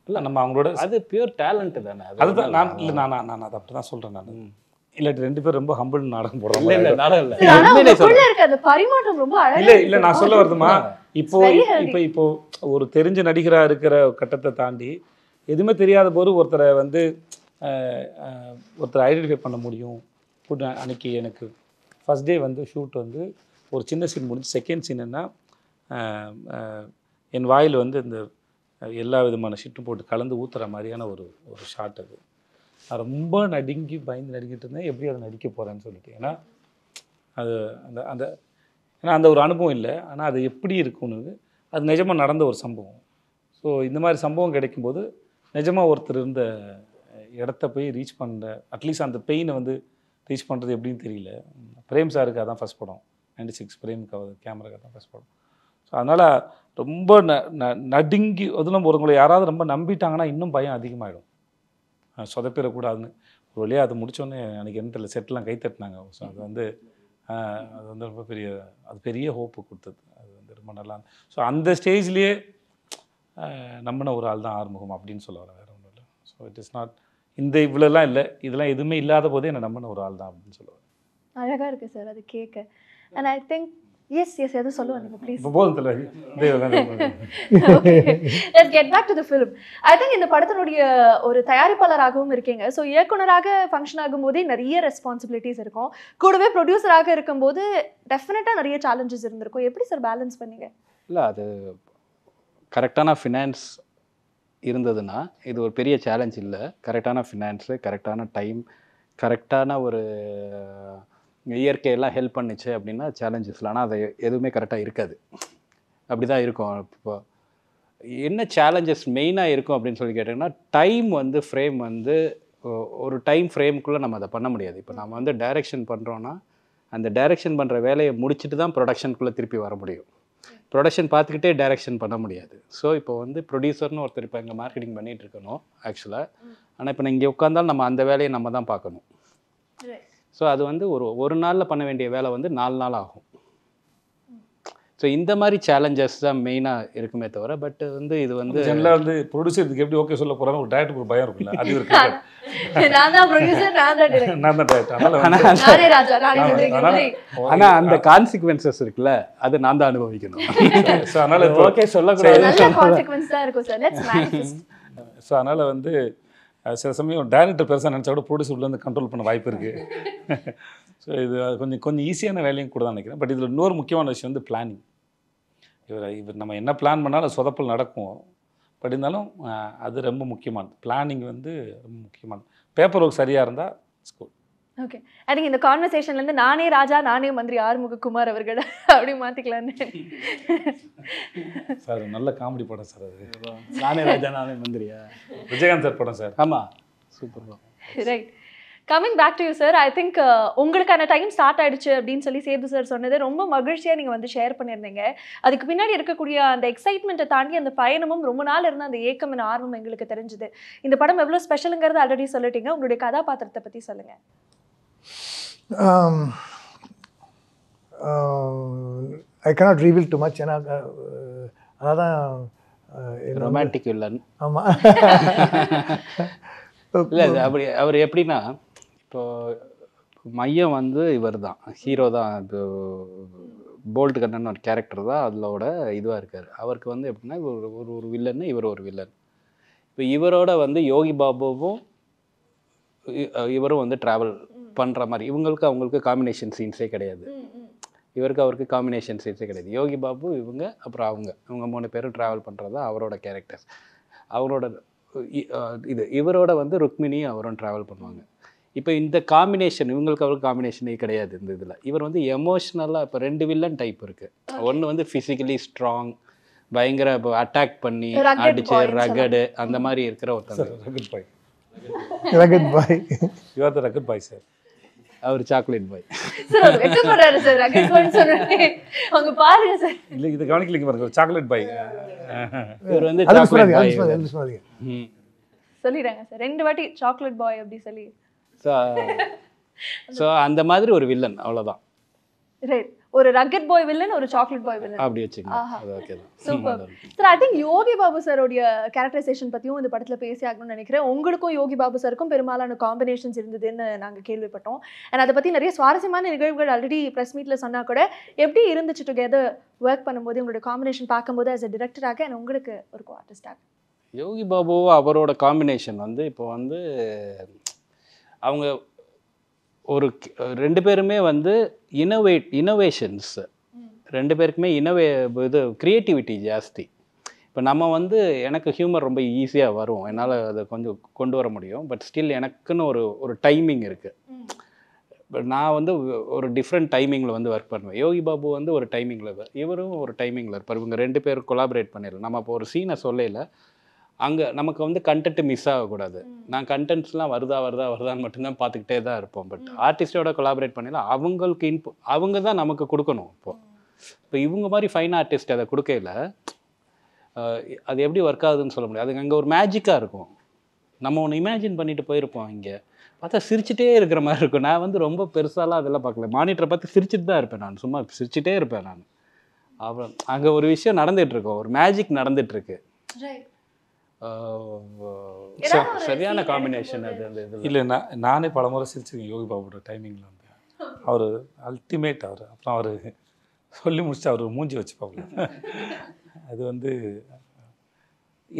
இல்லை நம்ம அவங்களோட அது பியூர் டேலண்ட்டு தானே. அதுதான் நான் அதை அப்படி தான் சொல்கிறேன். நான் இல்லாட்டி 2 பேர் ரொம்ப ஹம்பிள் நாடகம் போடுறோம். இல்லை நான் சொல்ல வருதுமா, இப்போ ஒரு தெரிஞ்ச நடிகராக இருக்கிற கட்டத்தை தாண்டி எதுவுமே தெரியாத போது ஒருத்தரை ஒருத்தரை ஐடென்டிஃபை பண்ண முடியும். அன்றைக்கி எனக்கு ஃபஸ்ட் டே ஷூட் ஒரு சின்ன சீன் முடிஞ்சு, செகண்ட் சீன் என்ன, என் வாயில் இந்த எல்லா விதமான ஷிட்டும் போட்டு கலந்து ஊற்றுற மாதிரியான ஒரு ஷாட். அது நான் ரொம்ப பயந்து நடிக்கிட்டு இருந்தேன், எப்படி அதை நடிக்க போகிறேன்னு சொல்லிட்டு. ஏன்னா அது அந்த ஒரு அனுபவம் இல்லை, ஆனால் அது எப்படி இருக்கும்னு அது நிஜமாக நடந்த ஒரு சம்பவம். ஸோ இந்த மாதிரி சம்பவம் கிடைக்கும்போது நிஜமாக ஒருத்தர் இருந்த இடத்த போய் ரீச் பண்ணுற, அட்லீஸ்ட் அந்த பெயினை ரீச் பண்ணுறது எப்படின்னு தெரியல. பிரேம் சாருக்கு அதான் ஃபஸ்ட் படம், 96 பிரேமுக்கு கேமராக்கு தான் ஃபஸ்ட் படம். ஸோ அதனால் ரொம்ப நடுங்கி, அதில் ஒருவங்களை யாராவது ரொம்ப நம்பிட்டாங்கன்னா இன்னும் பயம் அதிகமாகிடும், சொதப்பிடக்கூடாதுன்னு. ஒரு வழியாக அதை முடித்தோடனே எனக்கு என்ன தெரியல, செட்டெலாம் கை தட்டினாங்க. ஸோ அது ரொம்ப பெரிய ஹோப்பு கொடுத்தது. அது ரொம்ப நல்லா. ஸோ அந்த ஸ்டேஜ்லேயே நம்பின ஒரு ஆள் தான் ஆறுமுகம் அப்படின்னு சொல்ல வர, வேறு ஒன்றும் இல்லை. ஸோ இட் இஸ் நாட் இவ்வளோலாம் இல்லை, இதெல்லாம் எதுவுமே இல்லாத போதே என்னை நம்பின ஒரு ஆள் தான் அப்படின்னு சொல்லுவார். அழகாக இருக்குது சார் அது கேட்க. அண்ட் ஐ திங்க் எஸ் எதுவும் சொல்லுவாங்க please. Let's get back to the film. I think இந்த படத்தினுடைய ஒரு தயாரிப்பாளராகவும் இருக்கீங்க. ஸோ இயக்குனராக ஃபங்க்ஷன் ஆகும்போதே நிறைய ரெஸ்பான்சிபிலிட்டிஸ் இருக்கும், கூடவே ப்ரொடியூசராக இருக்கும்போது டெஃபினட்டாக நிறைய சேலஞ்சஸ் இருந்திருக்கும். எப்படி சார் பேலன்ஸ் பண்ணீங்க? இல்லை, அது கரெக்டான ஃபினான்ஸ் இருந்ததுன்னா இது ஒரு பெரிய சேலஞ்ச் இல்லை. கரெக்டான ஃபினான்ஸு, கரெக்டான டைம், கரெக்டான ஒரு இயற்கையெல்லாம் ஹெல்ப் பண்ணிச்சு அப்படின்னா சேலஞ்சஸில். ஆனால் அது எதுவுமே கரெக்டாக இருக்காது, அப்படி தான் இருக்கும். இப்போ என்ன சேலஞ்சஸ் மெயினாக இருக்கும் அப்படின்னு சொல்லி கேட்டிங்கன்னா, டைம் வந்து ஃப்ரேம் வந்து ஒரு டைம் ஃப்ரேம்குள்ளே நம்ம அதை பண்ண முடியாது. இப்போ நம்ம வந்து டைரக்ஷன் பண்ணுறோன்னா, அந்த டைரக்ஷன் பண்ணுற வேலையை முடிச்சுட்டு தான் ப்ரொடக்ஷனுக்குள்ளே திருப்பி வர முடியும். ப்ரொடக்ஷன் பார்த்துக்கிட்டே டைரக்ஷன் பண்ண முடியாது. ஸோ இப்போ வந்து ப்ரொடியூசர்னு ஒருத்தர் இப்போ இங்கே மார்க்கெட்டிங் பண்ணிகிட்டு இருக்கணும் ஆக்சுவலாக. ஆனால் இப்போ இங்கே உட்காந்தாலும் நம்ம அந்த வேலையை நம்ம தான் பார்க்கணும். ஸோ அது வந்து ஒரு நாளில் பண்ண வேண்டிய வேலை வந்து 4 நாள் ஆகும். ஸோ இந்த மாதிரி சேலஞ்சஸ் தான் மெயினாக இருக்குமே தவிர, பட் வந்து இது வந்து ஜென்ரலாக வந்து ப்ரொடியூசர் இதுக்கு எப்படி ஓகே சொல்ல போகிறாங்க ஒரு டேரக்டருக்கு ஒரு பயம் இருக்குல்ல, அது இருக்கு. நான் தான் ப்ரொடியூசர், நான் தான் டைரக்டர், நான் தான் டேரக்டர். நானே ராஜா, நானே நந்தினி. ஆனால் அந்த கான்சிக்வன்சஸ் இருக்குல்ல, அது நான் தான் அனுபவிக்கணும். ஸோ அதனால் ஓகே சொல்லக்கூடாது. நல்ல கான்சிக்வென்ஸ் தான் இருக்கும் சார். Let's manifest. ஸோ அதனால் வந்து சில சமயம் டேரக்டர் பெருசாக நினச்சா கூட ப்ரொடியூசர் உள்ளேருந்து கண்ட்ரோல் பண்ண வாய்ப்பு இருக்குது. ஸோ இது கொஞ்சம் ஈஸியான வேலையும் கூட தான் நினைக்கிறேன். பட் இதில் இன்னொரு முக்கியமான விஷயம் வந்து பிளானிங். இவர் நம்ம என்ன பிளான் பண்ணாலும் அது சொதப்பல் நடக்கும். பட் இருந்தாலும் அது ரொம்ப முக்கியமானது. பிளானிங் வந்து ரொம்ப முக்கியமானது. பேப்பர் ஒர்க் சரியாக இருந்தால் ஸ்கூல். ஓகே, ஐ திங்க் இந்த கான்வர்சேஷன்லேருந்து நானே ராஜா நானே மந்திரி ஆறுமுககுமார் அவர்கள் அப்படி மாற்றிக்கலான்னு. சார் நல்ல காமெடி படம் சார் அது. நானே ராஜா நானே மந்திரியா? விஜயகாந்த் சார் படம் சார். ஆமாம், super. Right, coming back to you sir. I think உங்களுக்கான டைம் ஸ்டார்ட் ஆயிடுச்சு அப்படின்னு சொல்லி சேது சார் சொன்னது ரொம்ப மகிழ்ச்சியாக நீங்கள் வந்து ஷேர் பண்ணியிருந்தீங்க. அதுக்கு பின்னாடி இருக்கக்கூடிய அந்த எக்ஸைட்மெண்ட்டை தாண்டி அந்த பயணமும் ரொம்ப நாள் இருந்த அந்த ஏக்கம் and ஆர்வம் எங்களுக்கு தெரிஞ்சுது. இந்த படம் எவ்வளோ ஸ்பெஷலுங்கிறது ஆல்ரெடி சொல்லிட்டீங்க. உங்களுடைய கதாபாத்திரத்தை பற்றி சொல்லுங்கள். ஐ cannot reveal too much. ஏன்னா அதான் ரொமான்டிக் வில்லன். ஆமாம். இல்லை, அப்படி அவர் எப்படின்னா, இப்போ மையம் வந்து இவர் தான் ஹீரோ தான். இப்போ போல்ட் கண்ணன் ஒரு கேரக்டர் தான் அதோட இதுவாக இருக்கார். அவருக்கு வந்து எப்படின்னா ஒரு வில்லன்னு, இவர் ஒரு வில்லன். இப்போ இவரோட வந்து யோகி பாபுவும் இவரும் வந்து ட்ராவல் பண்ணுற மாதிரி, அவங்களுக்கு காம்பினேஷன் சீன்ஸே கிடையாது. அவருக்கு காம்பினேஷன் சீன்ஸே கிடையாது. யோகி பாபு, அப்புறம் அவங்க 3 பேரும் ட்ராவல் பண்ணுறது தான் அவரோட கேரக்டர்ஸ். அவரோட இவரோட வந்து ருக்மிணியும் அவரும் ட்ராவல் பண்ணுவாங்க. இப்போ இந்த காம்பினேஷன் அவருக்கு காம்பினேஷனே கிடையாது இந்த இதில். இவர் வந்து எமோஷ்னலாக இப்போ 2 வில்லன் டைப் இருக்குது. ஒன்று வந்து ஃபிசிக்கலி ஸ்ட்ராங், பயங்கர அட்டாக் பண்ணி அடிச்சு ரகடு அந்த மாதிரி இருக்கிற ஒருத்தர். Rugged boy. Rugged boy. You are the rugged boy sir. அவர் சாக்லேட் பாய். சார் வெக்கப்படுறாரு சார், ரகட் பாய் சொன்னே. அவங்க பாருங்க சார். இல்லை, இது கவனிக்கலைங்க பாருங்க, ஒரு சாக்லேட் பாய். இவர் வந்து சாக்லேட் பாய் சொல்லிடுறாங்க சார் 2 வாட்டி சாக்லேட் பாய் அப்படி சொல்லி. ஸோ அந்த மாதிரி ஒரு வில்லன், அவ்வளோதான். ரைட், ஒரு ரகட் பாய் வில்லன், ஒரு சாக்லேட் பாய் வில்லன் அப்படி வச்சுக்கோங்க. அது ஓகே தான். Super sir. I think Yogi Babu சாரோடைய கேரக்டரைசேஷன் பற்றியும் இந்த படத்தில் பேசி ஆகணும்னு நினைக்கிறேன். உங்களுக்கும் யோகி பாபு சாருக்கும் பெரும்பாலான காம்பினேஷன்ஸ் இருந்ததுன்னு நாங்கள் கேள்விப்பட்டோம். அண்ட் அதை பற்றி நிறைய சுவாரஸ்யமான நிகழ்வுகள் ஆல்ரெடி ப்ரெஸ் மீட்டில் சொன்னால் கூட எப்படி இருந்துச்சு டுகெதர் ஒர்க் பண்ணும்போது, உங்களுடைய காம்பினேஷன் பார்க்கும்போது ஆஸ் அ டிரெக்டராக அண்ட் உங்களுக்கு ஒரு ஆர்டிஸ்டாக? யோகி பாபு அவரோட காம்பினேஷன் வந்து இப்போ வந்து அவங்க ஒரு 2 பேருமே வந்து இனோவேஷன்ஸ், 2 பேருக்குமே இது க்ரியேட்டிவிட்டி ஜாஸ்தி. இப்போ நம்ம வந்து எனக்கு ஹியூமர் ரொம்ப ஈஸியாக வரும், என்னால் அதை கொஞ்சம் கொண்டு வர முடியும். பட் ஸ்டில் எனக்குன்னு ஒரு டைமிங் இருக்குது. பட் நான் வந்து ஒரு டிஃப்ரெண்ட் டைமிங்கில் வந்து ஒர்க் பண்ணுவேன். யோகி பாபு வந்து ஒரு டைமிங்கில், இவரும் ஒரு டைமிங்கில் இருப்பார். இவங்க 2 பேரும் கொலாபரேட் பண்ணிடலாம். நம்ம இப்போ ஒரு சீனை சொல்லல, அங்கே நமக்கு வந்து கண்டென்ட்டு மிஸ் ஆகக்கூடாது. நான் கண்டென்ட்ஸ்லாம் வருதான்னு மட்டும்தான் பார்த்துக்கிட்டே தான் இருப்போம். பட் ஆர்டிஸ்டோட கொலாபரேட் பண்ணிடலாம். அவங்களுக்கு அவங்க தான் நமக்கு கொடுக்கணும். இப்போ இவங்க மாதிரி ஃபைன் ஆர்டிஸ்ட் அதை கொடுக்கல, அது எப்படி ஒர்க் ஆகுதுன்னு சொல்ல முடியாது. அது அங்கே ஒரு மேஜிக்காக இருக்கும். நம்ம ஒன்று இமேஜின் பண்ணிட்டு போயிருப்போம், இங்கே பார்த்தா சிரிச்சிட்டே இருக்கிற மாதிரி இருக்கும். நான் வந்து ரொம்ப பெருசாலாம் அதெல்லாம் பார்க்கல, மானிட்டரை பார்த்து சிரிச்சிட்டு தான் இருப்பேன். நான் சும்மா சிரிச்சிட்டே இருப்பேன் நான். அப்புறம் அங்கே ஒரு விஷயம் நடந்துகிட்ருக்கோம், ஒரு மேஜிக் நடந்துகிட்ருக்கு. சரியான காம்பினேஷன் அது. அந்த இது இல்லை, நானே பல முறை சிரிச்சிருக்கேன் யோகி பாபுவோட டைமிங்கில் வந்து. அவர் அல்டிமேட். அப்புறம் அவர் சொல்லி முடிச்சுட்டு அவர் மூஞ்சி வச்சுப்பாங்க. அது வந்து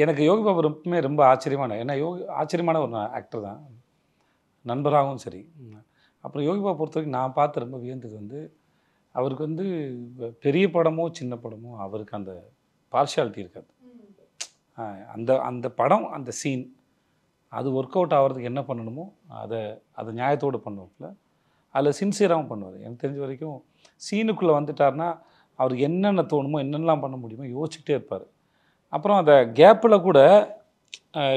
எனக்கு யோகி பாபு ரொம்ப ஆச்சரியமான, ஏன்னா ஆச்சரியமான ஒரு ஆக்டர் தான், நண்பராகவும் சரி. அப்புறம் யோகி பாபு பொறுத்த வரைக்கும் நான் பார்த்து ரொம்ப வியந்தது வந்து, அவருக்கு வந்து பெரிய படமோ சின்ன படமோ அவருக்கு அந்த பார்ஷியாலிட்டி இருக்காது. அந்த படம், அந்த சீன் அது ஒர்க் அவுட் ஆகிறதுக்கு என்ன பண்ணணுமோ அதை நியாயத்தோடு பண்ணுவாப்புல. அதில் சின்சியராகவும் பண்ணுவார். எனக்கு தெரிஞ்ச வரைக்கும் சீனுக்குள்ளே வந்துட்டார்னா அவருக்கு என்னென்ன தோணுமோ, என்னென்னலாம் பண்ண முடியுமோ யோசிச்சுட்டே இருப்பார். அப்புறம் அந்த கேப்பில் கூட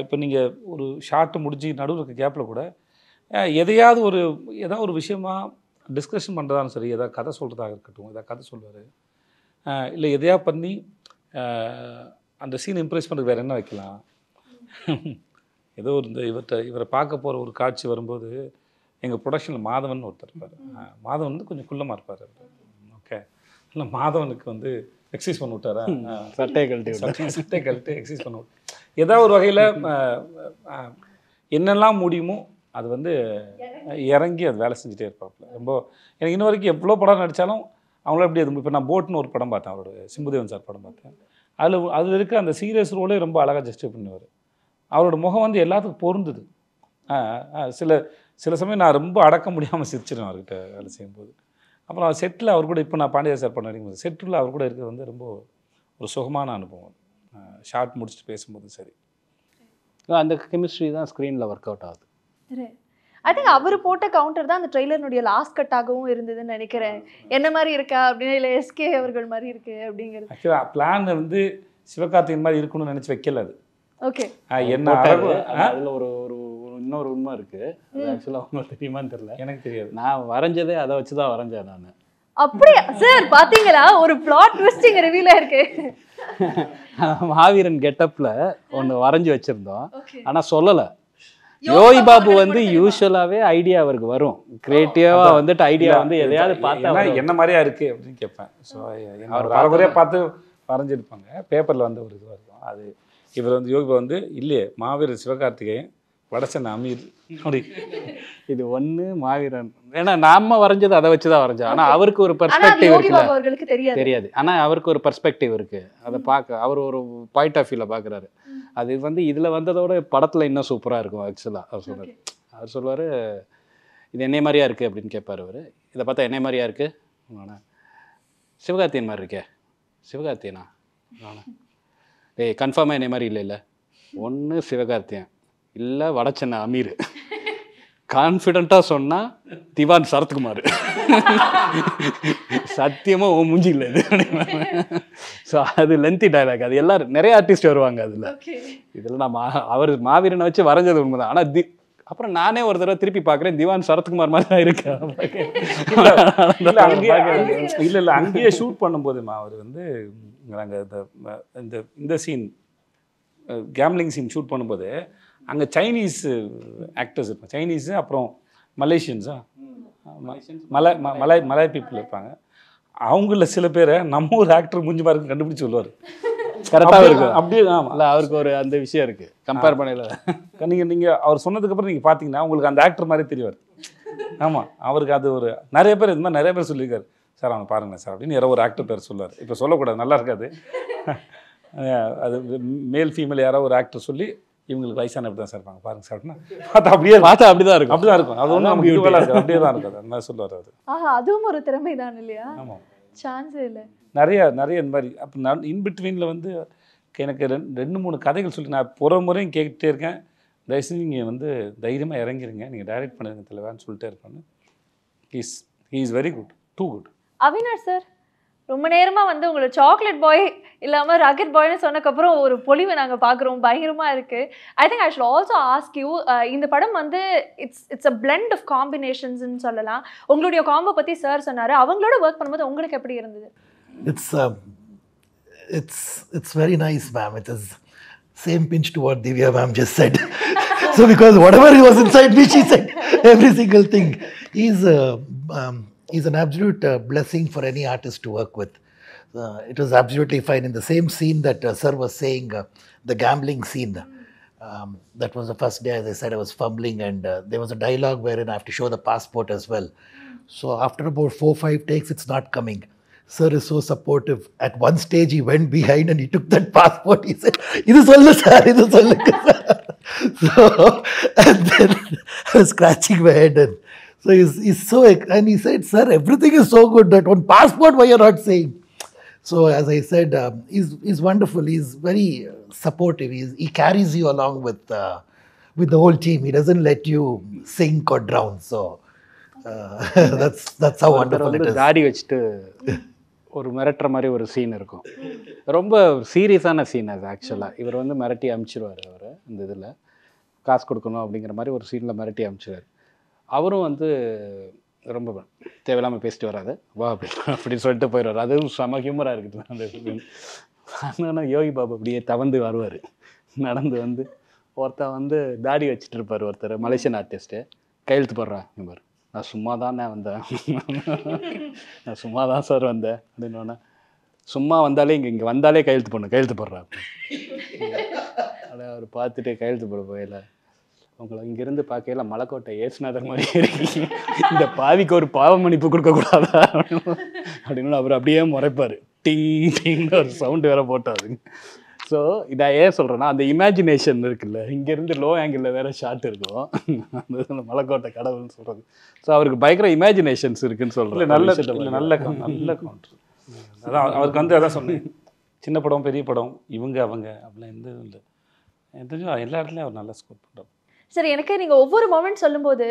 இப்போ நீங்கள் ஒரு ஷார்ட்டு முடிஞ்சு நடுவில் இருக்க கேப்பில் கூட ஏதாவது ஒரு விஷயமா டிஸ்கஷன் பண்ணுறதாலும் சரி, எதாவது கதை சொல்கிறதாக இருக்கட்டும், எதாவது கதை சொல்லுவார், இல்லை எதையா பண்ணி அந்த சீன் இம்ப்ரெஸ் பண்ணுறதுக்கு வேறு என்ன வைக்கலாம். ஏதோ ஒரு இவரை பார்க்க போகிற ஒரு காட்சி வரும்போது எங்கள் ப்ரொடக்ஷனில் மாதவன் ஒருத்தர் இருப்பார். மாதவன் வந்து கொஞ்சம் குள்ளமாக இருப்பார். ஓகே, இல்லை மாதவனுக்கு வந்து எக்ஸசைஸ் பண்ணி விட்டாரா, சட்டையை கழட்டி எக்ஸசைஸ் பண்ண விட்டு ஏதாவது ஒரு வகையில் என்னெல்லாம் முடியுமோ அது வந்து இறங்கி அது வேலை செஞ்சுட்டே இருப்பாப்புல. ரொம்ப எனக்கு இன்ன வரைக்கும் எவ்வளோ படம் நடித்தாலும் அவங்கள எப்படி அது. இப்போ நான் போட்னு ஒரு படம் பார்த்தேன், அவரோட சிம்புதேவன் சார் படம் பார்த்தேன். அதில் இருக்க அந்த சீரியஸ் ரோலே ரொம்ப அழகாக ஜஸ்டிஃபை பண்ணுவார். அவரோட முகம் வந்து எல்லாத்துக்கும் பொருந்துது. சில சமயம் நான் ரொம்ப அடக்க முடியாமல் சிரிச்சிடுவேன் அவர்கிட்ட வேலை செய்யும்போது. அப்புறம் செட்டில் அவர் கூட இப்போ நான் பாண்டியா சார் பண்ண வரைக்கும் செட்டில் அவர் கூட இருக்கிறது வந்து ரொம்ப ஒரு சுகமான அனுபவம். ஷார்ட் முடிச்சுட்டு பேசும்போது சரி, அந்த கெமிஸ்ட்ரி தான் ஸ்க்ரீனில் ஒர்க் அவுட் ஆகுது. ஐ திங்க் அவர் போட்ட கவுண்டர் தான் அந்த ட்ரெய்லர்னுடைய லாஸ்ட் கட்டாகவும் இருந்ததுன்னு நினைக்கிறேன். என்ன மாதிரி இருக்கா அப்படின்னா, இல்லை எஸ்கே அவர்கள் மாதிரி இருக்கு அப்படிங்கிறது. ஆக்சுவலாக பிளான் வந்து சிவகார்த்திகேயன் மாதிரி இருக்கணும்னு நினச்சி வைக்கல அது. ஓகே, என்ன அதில் ஒரு இன்னொரு உண்மை இருக்குது. அது ஆக்சுவலாக உங்களுக்கு தெரியுமான்னு தெரியல, எனக்கு தெரியாது. நான் வரைஞ்சதே அதை வச்சு தான் வரைஞ்சேன் நான். அப்படியா சார்? பாத்தீங்களா, ஒரு பிளாட் ட்விஸ்டிங் ரிவீல் ஆயிருக்கு. மாவீரன் கெட்டப்ல ஒன்று வரைஞ்சி வச்சிருந்தோம், ஆனால் சொல்லலை. யோகி பாபு வந்து யூஸ்வலாகவே ஐடியா அவருக்கு வரும், கிரியேட்டிவாக வந்துட்டு ஐடியா வந்து எதையாவது பார்த்தா என்ன மாதிரியா இருக்குது அப்படின்னு கேட்பேன். ஸோ அவர் வரகுறையாக பார்த்து வரைஞ்சிருப்பாங்க. பேப்பரில் வந்து ஒரு இதுவாக இருக்கும். அது இவர் வந்து யோகி பாபு வந்து இல்லையே மாவீரன் சிவகார்த்திகேயன் வடசன் அமீர் அப்படி இது ஒன்று மாவீரன். ஏன்னா நாம வரைஞ்சது அதை வச்சு தான் வரைஞ்சோம், ஆனால் அவருக்கு ஒரு பெர்ஸ்பெக்டிவ் அவர்களுக்கு தெரியாது. ஆனால் அவருக்கு ஒரு பெர்ஸ்பெக்டிவ் இருக்குது, அதை பார்க்க அவர் ஒரு பாயிண்ட் ஆஃப் வியூவில் பார்க்குறாரு. அது வந்து இதில் வந்ததோட படத்தில் இன்னும் சூப்பராக இருக்கும். ஆக்சுவலாக அவர் சொல்லுவார் இது என்னை மாதிரியா இருக்குது அப்படின்னு கேட்பார் அவர். இதை பார்த்தா என்னை மாதிரியா இருக்குது, சிவகார்த்தியன் மாதிரி இருக்கே. சிவகார்த்தியனா? ஏய் கன்ஃபார்மாக என்னை மாதிரி இல்லை ஒன்று சிவகார்த்தியன் இல்லை வடச்சென்னை அமீர். கான்ஃபிடென்ட்டாக சொன்னால் திவான் சரத்குமார். சத்தியமாக ஓ மூஞ்சி இல்லை இது. ஸோ அது லென்த்தி டைலாக். அது எல்லாரும் நிறைய ஆர்டிஸ்ட் வருவாங்க அதில். இதில் நான் அவர் மாவீரனை வச்சு வரைஞ்சது உண்மைதான். ஆனால் அப்புறம் நானே ஒரு தடவை திருப்பி பார்க்குறேன், திவான் சரத்குமார் மாதிரி தான் இருக்கேன். இல்லை அங்கேயே ஷூட் பண்ணும்போதுமா அவர் வந்து நாங்கள் இந்த சீன் கேம்லிங் சீன் ஷூட் பண்ணும்போது அங்கே சைனீஸ் ஆக்டர்ஸ் இருப்பாங்க. சைனீஸு அப்புறம் மலேசியன்ஸா மலாய் பீப்புள் இருப்பாங்க. அவங்கள சில பேரை நம்ம ஒரு ஆக்டர் மூஞ்சி மாதிரி கண்டுபிடிச்சி சொல்லுவார். கரெக்டாக இருக்கு அப்படியே. இல்லை அவருக்கு ஒரு அந்த விஷயம் இருக்குது கம்பேர் பண்ணல. நீங்கள் அவர் சொன்னதுக்கப்புறம் நீங்கள் பார்த்தீங்கன்னா உங்களுக்கு அந்த ஆக்டர் மாதிரி தெரிவார். ஆமாம், அவருக்கு அது ஒரு நிறைய பேர் இது மாதிரி நிறைய பேர் சொல்லியிருக்காரு, சார் அவங்க பாருங்களேன் சார் அப்படின்னு யாரோ ஒரு ஆக்டர் பேர் சொல்லுவார். இப்போ சொல்லக்கூடாது, நல்லா இருக்காது. அது மேல் ஃபீமேல் யாரோ ஒரு ஆக்டர் சொல்லி இவங்களுக்கு வயசான அப்படி தான் சார் இருப்பாங்க பாருங்க சார் அப்படின்னா பார்த்தா அப்படி தான் இருக்கும். அது ஒன்றும் நமக்கு ஈக்குவலாக இருக்குது, அப்படியே தான் இருக்காது. அந்த மாதிரி சொல்லுவார் அது. அதுவும் ஒரு திறமை தான் இல்லையா? ஆமாம், சான்ஸே இல்லை. நிறைய இந்த மாதிரி. அப்போ நான் இன்பிட்வீனில் வந்து எனக்கு 2-3 கதைகள் சொல்லி நான் ஒரு முறையும் கேட்டுகிட்டே இருக்கேன், தயவுசெய்து நீங்கள் வந்து தைரியமாக இறங்கிருங்க, நீங்கள் டைரக்ட் பண்ணுங்க தலைவான்னு சொல்லிட்டே இருப்பாங்க. He is very good, too good. Avinash sir ரொம்ப நேரமாக வந்து உங்களை சாக்லேட் பாய் இல்லாமல் ராக்கெட் பாய்னு சொன்னக்கப்புறம் ஒரு பொலிவை நாங்கள் பார்க்குறோம், பயங்கரமாக இருக்குது. ஐ think I should also ask you, இந்த படம் வந்து இட்ஸ் அ பிளெண்ட் ஆஃப் காம்பினேஷன்ஸ்ன்னு சொல்லலாம். உங்களுடைய காம்போ பற்றி சார் சொன்னார், அவங்களோட ஒர்க் பண்ணும்போது உங்களுக்கு எப்படி இருந்தது? It's very nice, ma'am. It is same pinch to what Divya ma'am just said. So because whatever was inside me, she said every single thing. He's an absolute blessing for any artist to work with. It was absolutely fine. In the same scene that sir was saying, the gambling scene, that was the first day, as I said, I was fumbling, and there was a dialogue wherein I have to show the passport as well. So after about 4-5 takes, it's not coming. Sir is so supportive. At one stage, he went behind and he took that passport. He said, "Idu sollu sir, idu sollu sir." So, and then I was scratching my head, and so he's so, and he said, "Sir, everything is so good. That one passport, why you're not saying?" So as I said, he's wonderful. He's very supportive. He carries you along with the whole team. He doesn't let you sink or drown. So that's how wonderful it is. தாடி வச்சுட்டு ஒரு மிரட்டுற மாதிரி ஒரு scene இருக்கும். ரொம்ப சீரியஸான scene அது ஆக்சுவலாக. இவர் வந்து மிரட்டி அனுப்பிச்சிருவார் அவர் அந்த இதில். காசு கொடுக்கணும் அப்படிங்கிற மாதிரி ஒரு சீனில் மிரட்டி அனுப்பிச்சிருவார். அவரும் வந்து ரொம்ப தேவையில்லாமல் பேசிட்டு வராது, வா அப்படின்னு சொல்லிட்டு போயிடுவார். அதுவும் செம ஹியூமராக இருக்குது அந்த சீன். ஆனால் யோகி பாபு அப்படியே தவந்து வருவார். நடந்து வந்து ஒருத்தர் வந்து தாடி வச்சுட்டு இருப்பார், ஒருத்தர் மலேசியன் ஆர்டிஸ்ட்டு. கையெழுத்து போடுறான் பாரு, நான் சும்மா தானே வந்தேன், நான் சும்மா தான் சார் வந்தேன் அப்படின்னோடனே, சும்மா வந்தாலே இங்கே வந்தாலே கையெழுத்து போடுறான். அதை அவர் பார்த்துட்டு கையெழுத்து போட போயில, உங்களை இங்கேருந்து பார்க்கையில மலைக்கோட்டை ஏசுநாதர் மாதிரி இருக்கீங்க, இந்த பாவிக்கு ஒரு பாவ மன்னிப்பு கொடுக்கக்கூடாதா அப்படின்னு அவர் அப்படியே முறைப்பார். டிங் டிங்னு ஒரு சவுண்டு வேற போட்டாரு. ஸோ இதை ஏன் சொல்கிறேன்னா, அந்த இமேஜினேஷன் இருக்குல்ல, இங்கேருந்து லோ ஆங்கிளில் வேறு ஷாட் இருக்கும், அந்த மலைக்கோட்டை கடவுள்னு சொல்கிறது. ஸோ அவருக்கு பயங்கர இமேஜினேஷன்ஸ் இருக்குன்னு சொல்கிறேன். நல்ல கவுண்டர். அதான் அவருக்கு வந்து அதான் சொன்னேன், சின்ன படம் பெரிய படம் இவங்க அவங்க அப்படிலாம் எந்த இதுவும் இல்லை. எந்த எல்லா இடத்துலையும் அவர் நல்லா ஸ்கோர் பண்ணுறாரு. சரி, எனக்கு நீங்கள் ஒவ்வொரு மொமெண்ட் சொல்லும்போது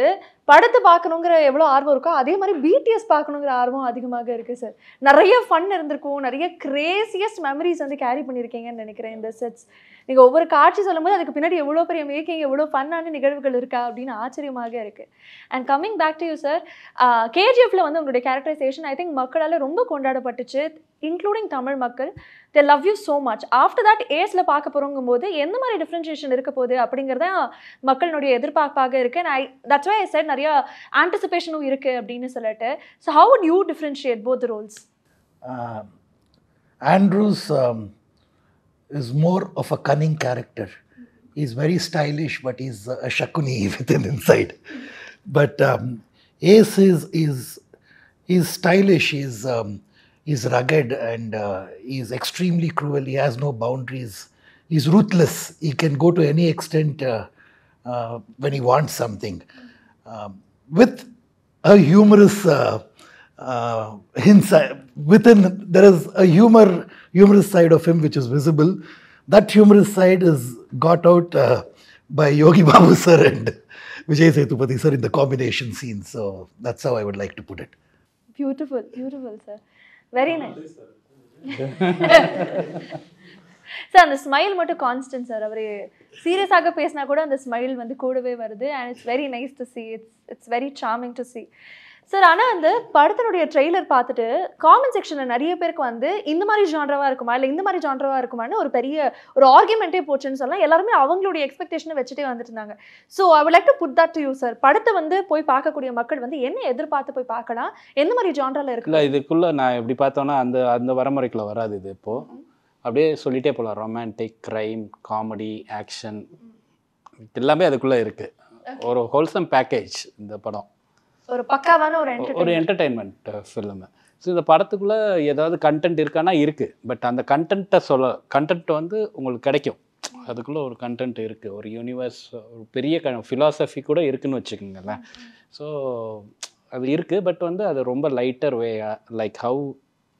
படத்தை பார்க்கணுங்கிற எவ்வளோ ஆர்வம் இருக்கோ அதே மாதிரி பிடிஎஸ் பார்க்கணுங்கிற ஆர்வம் அதிகமாக இருக்குது சார். நிறைய ஃபன் இருந்திருக்கும், நிறைய கிரேசியஸ்ட் மெமரிஸ் வந்து கேரி பண்ணியிருக்கீங்கன்னு நினைக்கிறேன் இந்த செட்ஸ். நீங்கள் ஒவ்வொரு காட்சி சொல்லும்போது அதுக்கு பின்னாடி எவ்வளோ பெரிய மேக்கிங், எவ்வளோ ஃபன்னான நிகழ்வுகள் இருக்கா அப்படின்னு ஆச்சரியமாக இருக்குது. And coming back to you sir, கேஜிஎஃப்ல வந்து உங்களுடைய கேரக்டரைசேஷன் ஐ திங்க் மக்களால் ரொம்ப கொண்டாடப்பட்டுச்சு, இன்க்ளூடிங் தமிழ் மக்கள். They love you so much. After that ஏஸில் பார்க்க போகிறோங்கும் போது எந்த மாதிரி டிஃப்ரென்ஷியேஷன் இருக்க போகுது அப்படிங்கிறத மக்களுடைய எதிர்பார்ப்பாக இருக்குது. நான் தட்ஸ் வை ஐ செட் நிறைய ஆன்டிசிபேஷனும் இருக்குது அப்படின்னு சொல்லிட்டு. So how would you differentiate both the roles? Andrews is more of a cunning character. He's very stylish, but he's a shakuni within inside. But Ace is stylish, he's rugged, and he's extremely cruel. He has no boundaries. He's ruthless. He can go to any extent when he wants something. With a humorous hints within, there is a humorous side of him which is visible. That humorous side is got out by Yogi Babu sir and Vijay Sethupathi sir in the combination scene. So that's how I would like to put it. Beautiful, beautiful sir. Very nice. Sir அந்த smile மட்டும் constant sir. அவர் சீரியஸாக பேசினா கூட அந்த smile வந்து கூடவே வருது. And it's very nice to see. It's very charming to see sir. ஆனால் அந்த படத்தினுடைய ட்ரெய்லர் பார்த்துட்டு காமெண்ட் செக்ஷனில் நிறைய பேருக்கு வந்து இந்த மாதிரி ஜான்ரவாக இருக்குமா இல்லை இந்த மாதிரி ஜான்ரவாக இருக்குமான்னு ஒரு ஆர்குமெண்ட்டே போச்சுன்னு சொல்லலாம். எல்லாருமே அவங்களுடைய எக்ஸ்பெக்டேஷனை வச்சுட்டே வந்துட்டு இருந்தாங்க. So I would like to put that to you sir. படத்தை வந்து போய் பார்க்கக்கூடிய மக்கள் வந்து என்ன எதிர்பார்த்து போய் பார்க்கலாம், எந்த மாதிரி ஜான்ரால இருக்கு? இல்லை, இதுக்குள்ளே நான் எப்படி பார்த்தோன்னா அந்த வரமுறைக்குள்ள வராது. இது இப்போது அப்படியே சொல்லிகிட்டே போகலாம். ரொமான்டிக், க்ரைம், காமெடி, ஆக்ஷன் எல்லாமே அதுக்குள்ளே இருக்குது. ஒரு ஹோல்சம் பேக்கேஜ் இந்த படம். ஒரு பக்காவான ஒரு என்டர்டெயின்மெண்ட் ஃபிலிமு. ஸோ இந்த படத்துக்குள்ளே ஏதாவது கண்டென்ட் இருக்கானா இருக்குது. பட் அந்த கண்டென்ட் வந்து உங்களுக்கு கிடைக்கும். அதுக்குள்ளே ஒரு கண்டென்ட் இருக்குது, ஒரு யூனிவர்ஸ், ஒரு பெரிய ஃபிலாசபி கூட இருக்குதுன்னு வச்சுக்கோங்களேன். ஸோ அது இருக்குது. பட் வந்து அது ரொம்ப லைட்டர் வே, லைக் ஹவு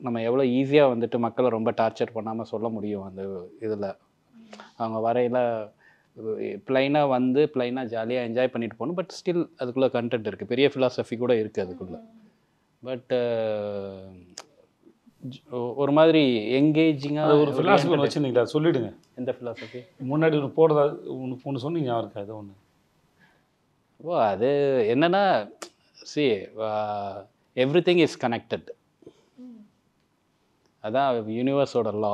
நம்ம எவ்வளோ ஈஸியாக வந்துட்டு மக்களை ரொம்ப டார்ச்சர் பண்ணாமல் சொல்ல முடியும் அந்த இதில். அவங்க வரையில் ப்ளைனாக வந்து ப்ளைனாக ஜாலியாக என்ஜாய் பண்ணிட்டு போகணும். பட் ஸ்டில் அதுக்குள்ளே கண்டென்ட் இருக்குது, பெரிய ஃபிலாசபி கூட இருக்குது அதுக்குள்ளே. பட் ஒரு மாதிரி எங்கேஜிங்காக ஒரு ஃபிலாசபி வச்சுருந்தீங்களா, சொல்லிவிடுங்க. எந்த ஃபிலாசபி? முன்னாடி ஒன்று போடுறதா ஒன்று சொன்னீங்க, ஞாபகம் இருக்கா? அது ஒன்று அது என்னென்னா, சி எவ்ரிதிங் இஸ் கனெக்டட். அதான் யூனிவர்ஸோட லா.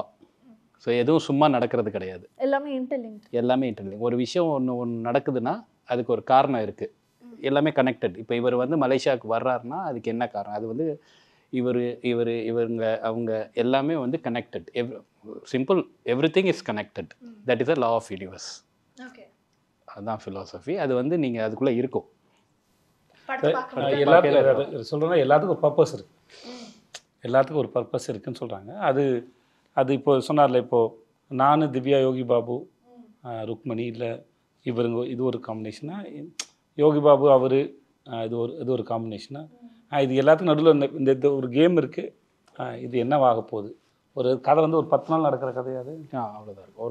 ஸோ எதுவும் சும்மா நடக்கிறது கிடையாது, எல்லாமே இன்டர்லிங்க். ஒரு விஷயம் ஒன்று நடக்குதுன்னா அதுக்கு ஒரு காரணம் இருக்குது, எல்லாமே கனெக்டட். இப்போ இவர் வந்து மலேசியாவுக்கு வர்றாருன்னா அதுக்கு என்ன காரணம்? அது வந்து இவங்க அவங்க எல்லாமே வந்து connected. Simple, everything is connected. That is a law of universe. அதுதான் ஃபிலாசபி. அது வந்து நீங்கள் அதுக்குள்ளே இருக்கும். எல்லாத்துக்கும் சொல்கிறேன்னா எல்லாத்துக்கும் ஒரு பர்பஸ் இருக்குது. எல்லாத்துக்கும் ஒரு பர்பஸ் இருக்குதுன்னு சொல்கிறாங்க. அது இப்போ சொன்னார்ல, இப்போது நான், திவ்யா, யோகி பாபு, ருக்மணி, இல்லை இவருங்க, இது ஒரு காம்பினேஷனாக, யோகி பாபு அவர் இது ஒரு காம்பினேஷனாக, இது எல்லாத்துக்கும் நடுவில் இந்த ஒரு கேம் இருக்குது. இது என்னவாக போகுது? ஒரு கதை வந்து ஒரு 10 நாள் நடக்கிற கதையாது. அவ்வளோதான் இருக்கும்.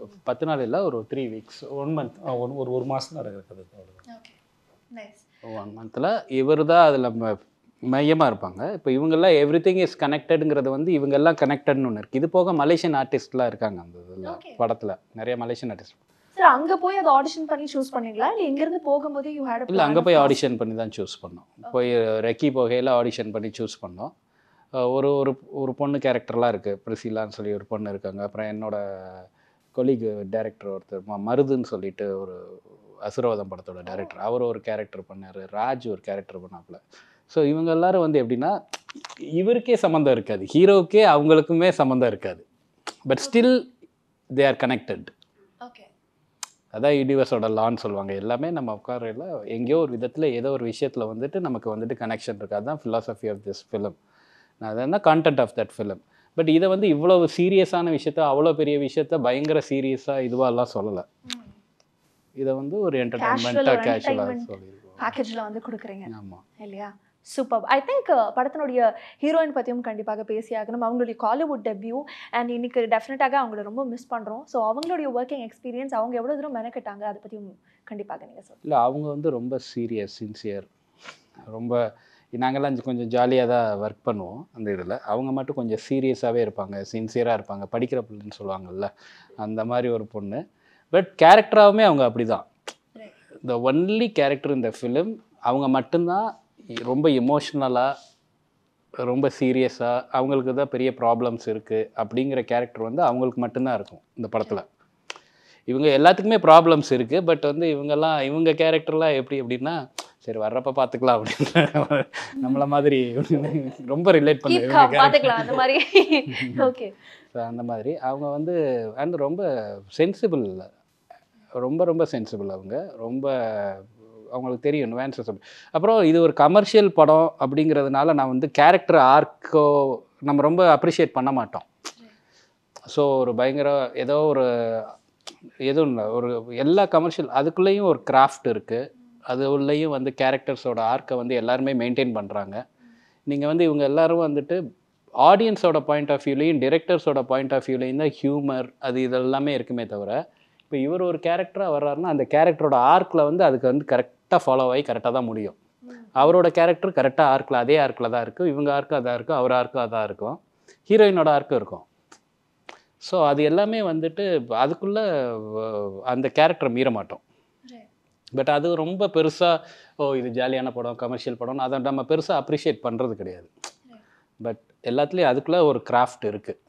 ஒரு 10 நாள் இல்லை, ஒரு 3 வீக்ஸ், 1 மந்த், ஒரு மாதம் நடக்கிற கதை. அவ்வளோதான். 1 மந்தில் இவர் தான் அதில் மையமாக இருப்பாங்க. இப்போ இவங்கெல்லாம் எவ்ரி திங் இஸ் கனெக்டடுங்கிறது வந்து இவங்கெல்லாம் கனெக்டட்னு ஒன்று இருக்குது. இது போக மலேசியன் ஆர்டிஸ்ட்லாம் இருக்காங்க அந்த இதில் படத்தில், நிறைய மலேசியன் ஆர்டிஸ்ட். சார் அங்கே போய் அதை ஆடிஷன் பண்ணி சூஸ் பண்ணீங்களா இல்லை இங்கேருந்து போகும்போதே யூ ஹேட்? இல்லை, அங்கே போய் ஆடிஷன் பண்ணி தான் சூஸ் பண்ணோம். போய் ரெக்கி போகையில் ஆடிஷன் பண்ணி சூஸ் பண்ணோம். ஒரு ஒரு ஒரு பொண்ணு கேரக்டர்லாம் இருக்குது, பிரிசிலான்னு சொல்லி ஒரு பொண்ணு இருக்காங்க. அப்புறம் என்னோட கொலீக் டைரக்டர் ஒருத்தர் மருதுன்னு சொல்லிட்டு ஒரு அசுரவதம் படத்தோட டைரக்டர், அவர் ஒரு கேரக்டர் பண்ணார். ராஜ் ஒரு கேரக்டர் பண்ணாப்புல. ஸோ இவங்க எல்லாரும் வந்து எப்படின்னா இவருக்கே சம்மந்தம் இருக்காது, ஹீரோவுக்கே அவங்களுக்குமே சம்மந்தம் இருக்காது. But still they are connected. Okay, அதான் யூனிவர்ஸோட லான்னு சொல்லுவாங்க. எல்லாமே நம்ம உட்காரையில் எங்கேயோ ஒரு விதத்தில் ஏதோ ஒரு விஷயத்தில் வந்துட்டு நமக்கு வந்துட்டு கனெக்ஷன் இருக்குது. அதுதான் ஃபிலாசபி ஆஃப் திஸ் ஃபிலிம். நான் அதுதான் content of that film. But இதை வந்து இவ்வளோ சீரியஸான விஷயத்த, அவ்வளோ பெரிய விஷயத்த பயங்கர சீரியஸாக இதுவாகலாம் சொல்லலை. இதை வந்து ஒரு என்டர்டைன்மெண்ட்டாக கேஷுவலாக சொல்லியிருக்கோம். பேக்கேஜில் வந்து கொடுக்குறீங்க. ஆமாம், இல்லையா? சூப்பர். ஐ திங்க் படத்தினுடைய ஹீரோயின் பற்றியும் கண்டிப்பாக பேசியாகணும். அவங்களுடைய காலிவுட் டெபியூ அண்ட் இன்னைக்கு டெஃபினட்டாக அவங்கள ரொம்ப மிஸ் பண்ணுறோம். ஸோ அவங்களுடைய ஒர்க்கிங் எக்ஸ்பீரியன்ஸ், அவங்க எவ்வளோ தூரம் மெனக்கிட்டாங்க, அதை பற்றியும் கண்டிப்பாக நீங்கள் சொல்லுங்கள். இல்லை, அவங்க வந்து ரொம்ப சீரியஸ், சின்சியர். ரொம்ப நாங்கள்லாம் கொஞ்சம் ஜாலியாக தான் ஒர்க் பண்ணுவோம் அந்த இதில். அவங்க மட்டும் கொஞ்சம் சீரியஸாகவே இருப்பாங்க, சின்சியராக இருப்பாங்க. படிக்கிற பிள்ளைன்னு சொல்லுவாங்கள்ல, அந்த மாதிரி ஒரு பொண்ணு. பட் கேரக்டராகவுமே அவங்க அப்படி தான். த ஒன்லி கேரக்டர் இந்த ஃபிலிம் அவங்க மட்டும்தான். ரொம்ப எமோஷ்னலாக, ரொம்ப சீரியஸாக, அவங்களுக்கு தான் பெரிய ப்ராப்ளம்ஸ் இருக்குது அப்படிங்கிற கேரக்டர் வந்து அவங்களுக்கு மட்டும்தான் இருக்கும் இந்த படத்தில். இவங்க எல்லாத்துக்குமே ப்ராப்ளம்ஸ் இருக்குது. பட் வந்து இவங்க கேரக்டர்லாம் எப்படி அப்படின்னா, சரி வர்றப்ப பார்த்துக்கலாம் அப்படின்னு நம்மள மாதிரி ரொம்ப ரிலேட் பார்த்துக்கலாம் அந்த மாதிரி. ஓகே, ஸோ அந்த மாதிரி அவங்க வந்து அண்ட் ரொம்ப சென்சிபிள், ரொம்ப ரொம்ப சென்சிபிள். அவங்க ரொம்ப அவங்களுக்கு தெரியும் நுவான்சஸ். அப்புறம் இது ஒரு கமர்ஷியல் படம் அப்படிங்கிறதுனால நான் வந்து கேரக்டர் ஆர்க்கோ நம்ம ரொம்ப அப்ரிஷியேட் பண்ண மாட்டோம். ஸோ ஒரு பயங்கர எதுவும் இல்லை, ஒரு எல்லா கமர்ஷியல் அதுக்குள்ளேயும் ஒரு கிராஃப்ட் இருக்குது. அது உள்ளேயும் வந்து கேரக்டர்ஸோட ஆர்க்கை வந்து எல்லாருமே மெயின்டைன் பண்ணுறாங்க. நீங்கள் வந்து இவங்க எல்லோரும் வந்துட்டு ஆடியன்ஸோட பாயிண்ட் ஆஃப் வியூலையும் டிரெக்டர்ஸோட பாயிண்ட் ஆஃப் வியூலையும் தான் ஹியூமர் அது இதெல்லாமே இருக்குமே தவிர, இப்போ இவர் ஒரு கேரக்டராக வர்றாருன்னா அந்த கேரக்டரோட ஆர்க்கில் வந்து அதுக்கு வந்து கரெக்டாக ஃபாலோ ஆகி கரெக்டாக தான் முடியும். அவரோட கேரக்டர் கரெக்டாக ஆர்க்கில் அதே ஆர்க்கில் தான் இருக்கும். இவங்க ஆர்க்கும் அதாக இருக்கும், அவர் ஆர்க்கும் அதாக இருக்கும், ஹீரோயினோட ஆர்க்கும் இருக்கும். ஸோ அது எல்லாமே வந்துட்டு அதுக்குள்ளே அந்த கேரக்டரை மீற மாட்டோம். பட் அது ரொம்ப பெருசாக இது ஜாலியான படம், கமர்ஷியல் படம், அதை நம்ம பெருசாக அப்ரிஷியேட் பண்ணுறது கிடையாது. பட் எல்லாத்துலேயும் அதுக்குள்ளே ஒரு கிராஃப்ட் இருக்குது.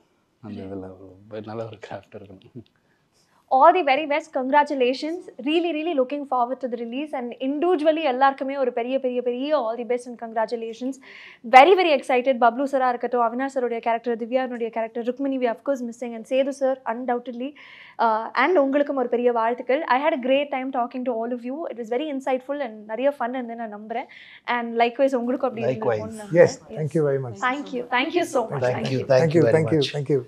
அந்த இதில் நல்ல ஒரு கிராஃப்ட் இருக்கணும். All the very best, congratulations. Really looking forward to the release and individually எல்லாருக்குமே ஒரு பெரிய all the best and congratulations. Very excited. Bablu sir இருக்கட்டும், அவினாஷ் சருடைய கேரக்டர், திவ்யானுடைய character, Rukmini we of course missing and Sedu sir undoubtedly and உங்களுக்கும் ஒரு பெரிய வாழ்த்துக்கள். I had a great time talking to all of you. It was very insightful and நிறைய fun and நான் நம்புறேன். And likewise உங்களுக்கும் அப்படி இருந்திருக்கும். Yes, thank you very much. Thank you so much. Thank you very much. Thank you.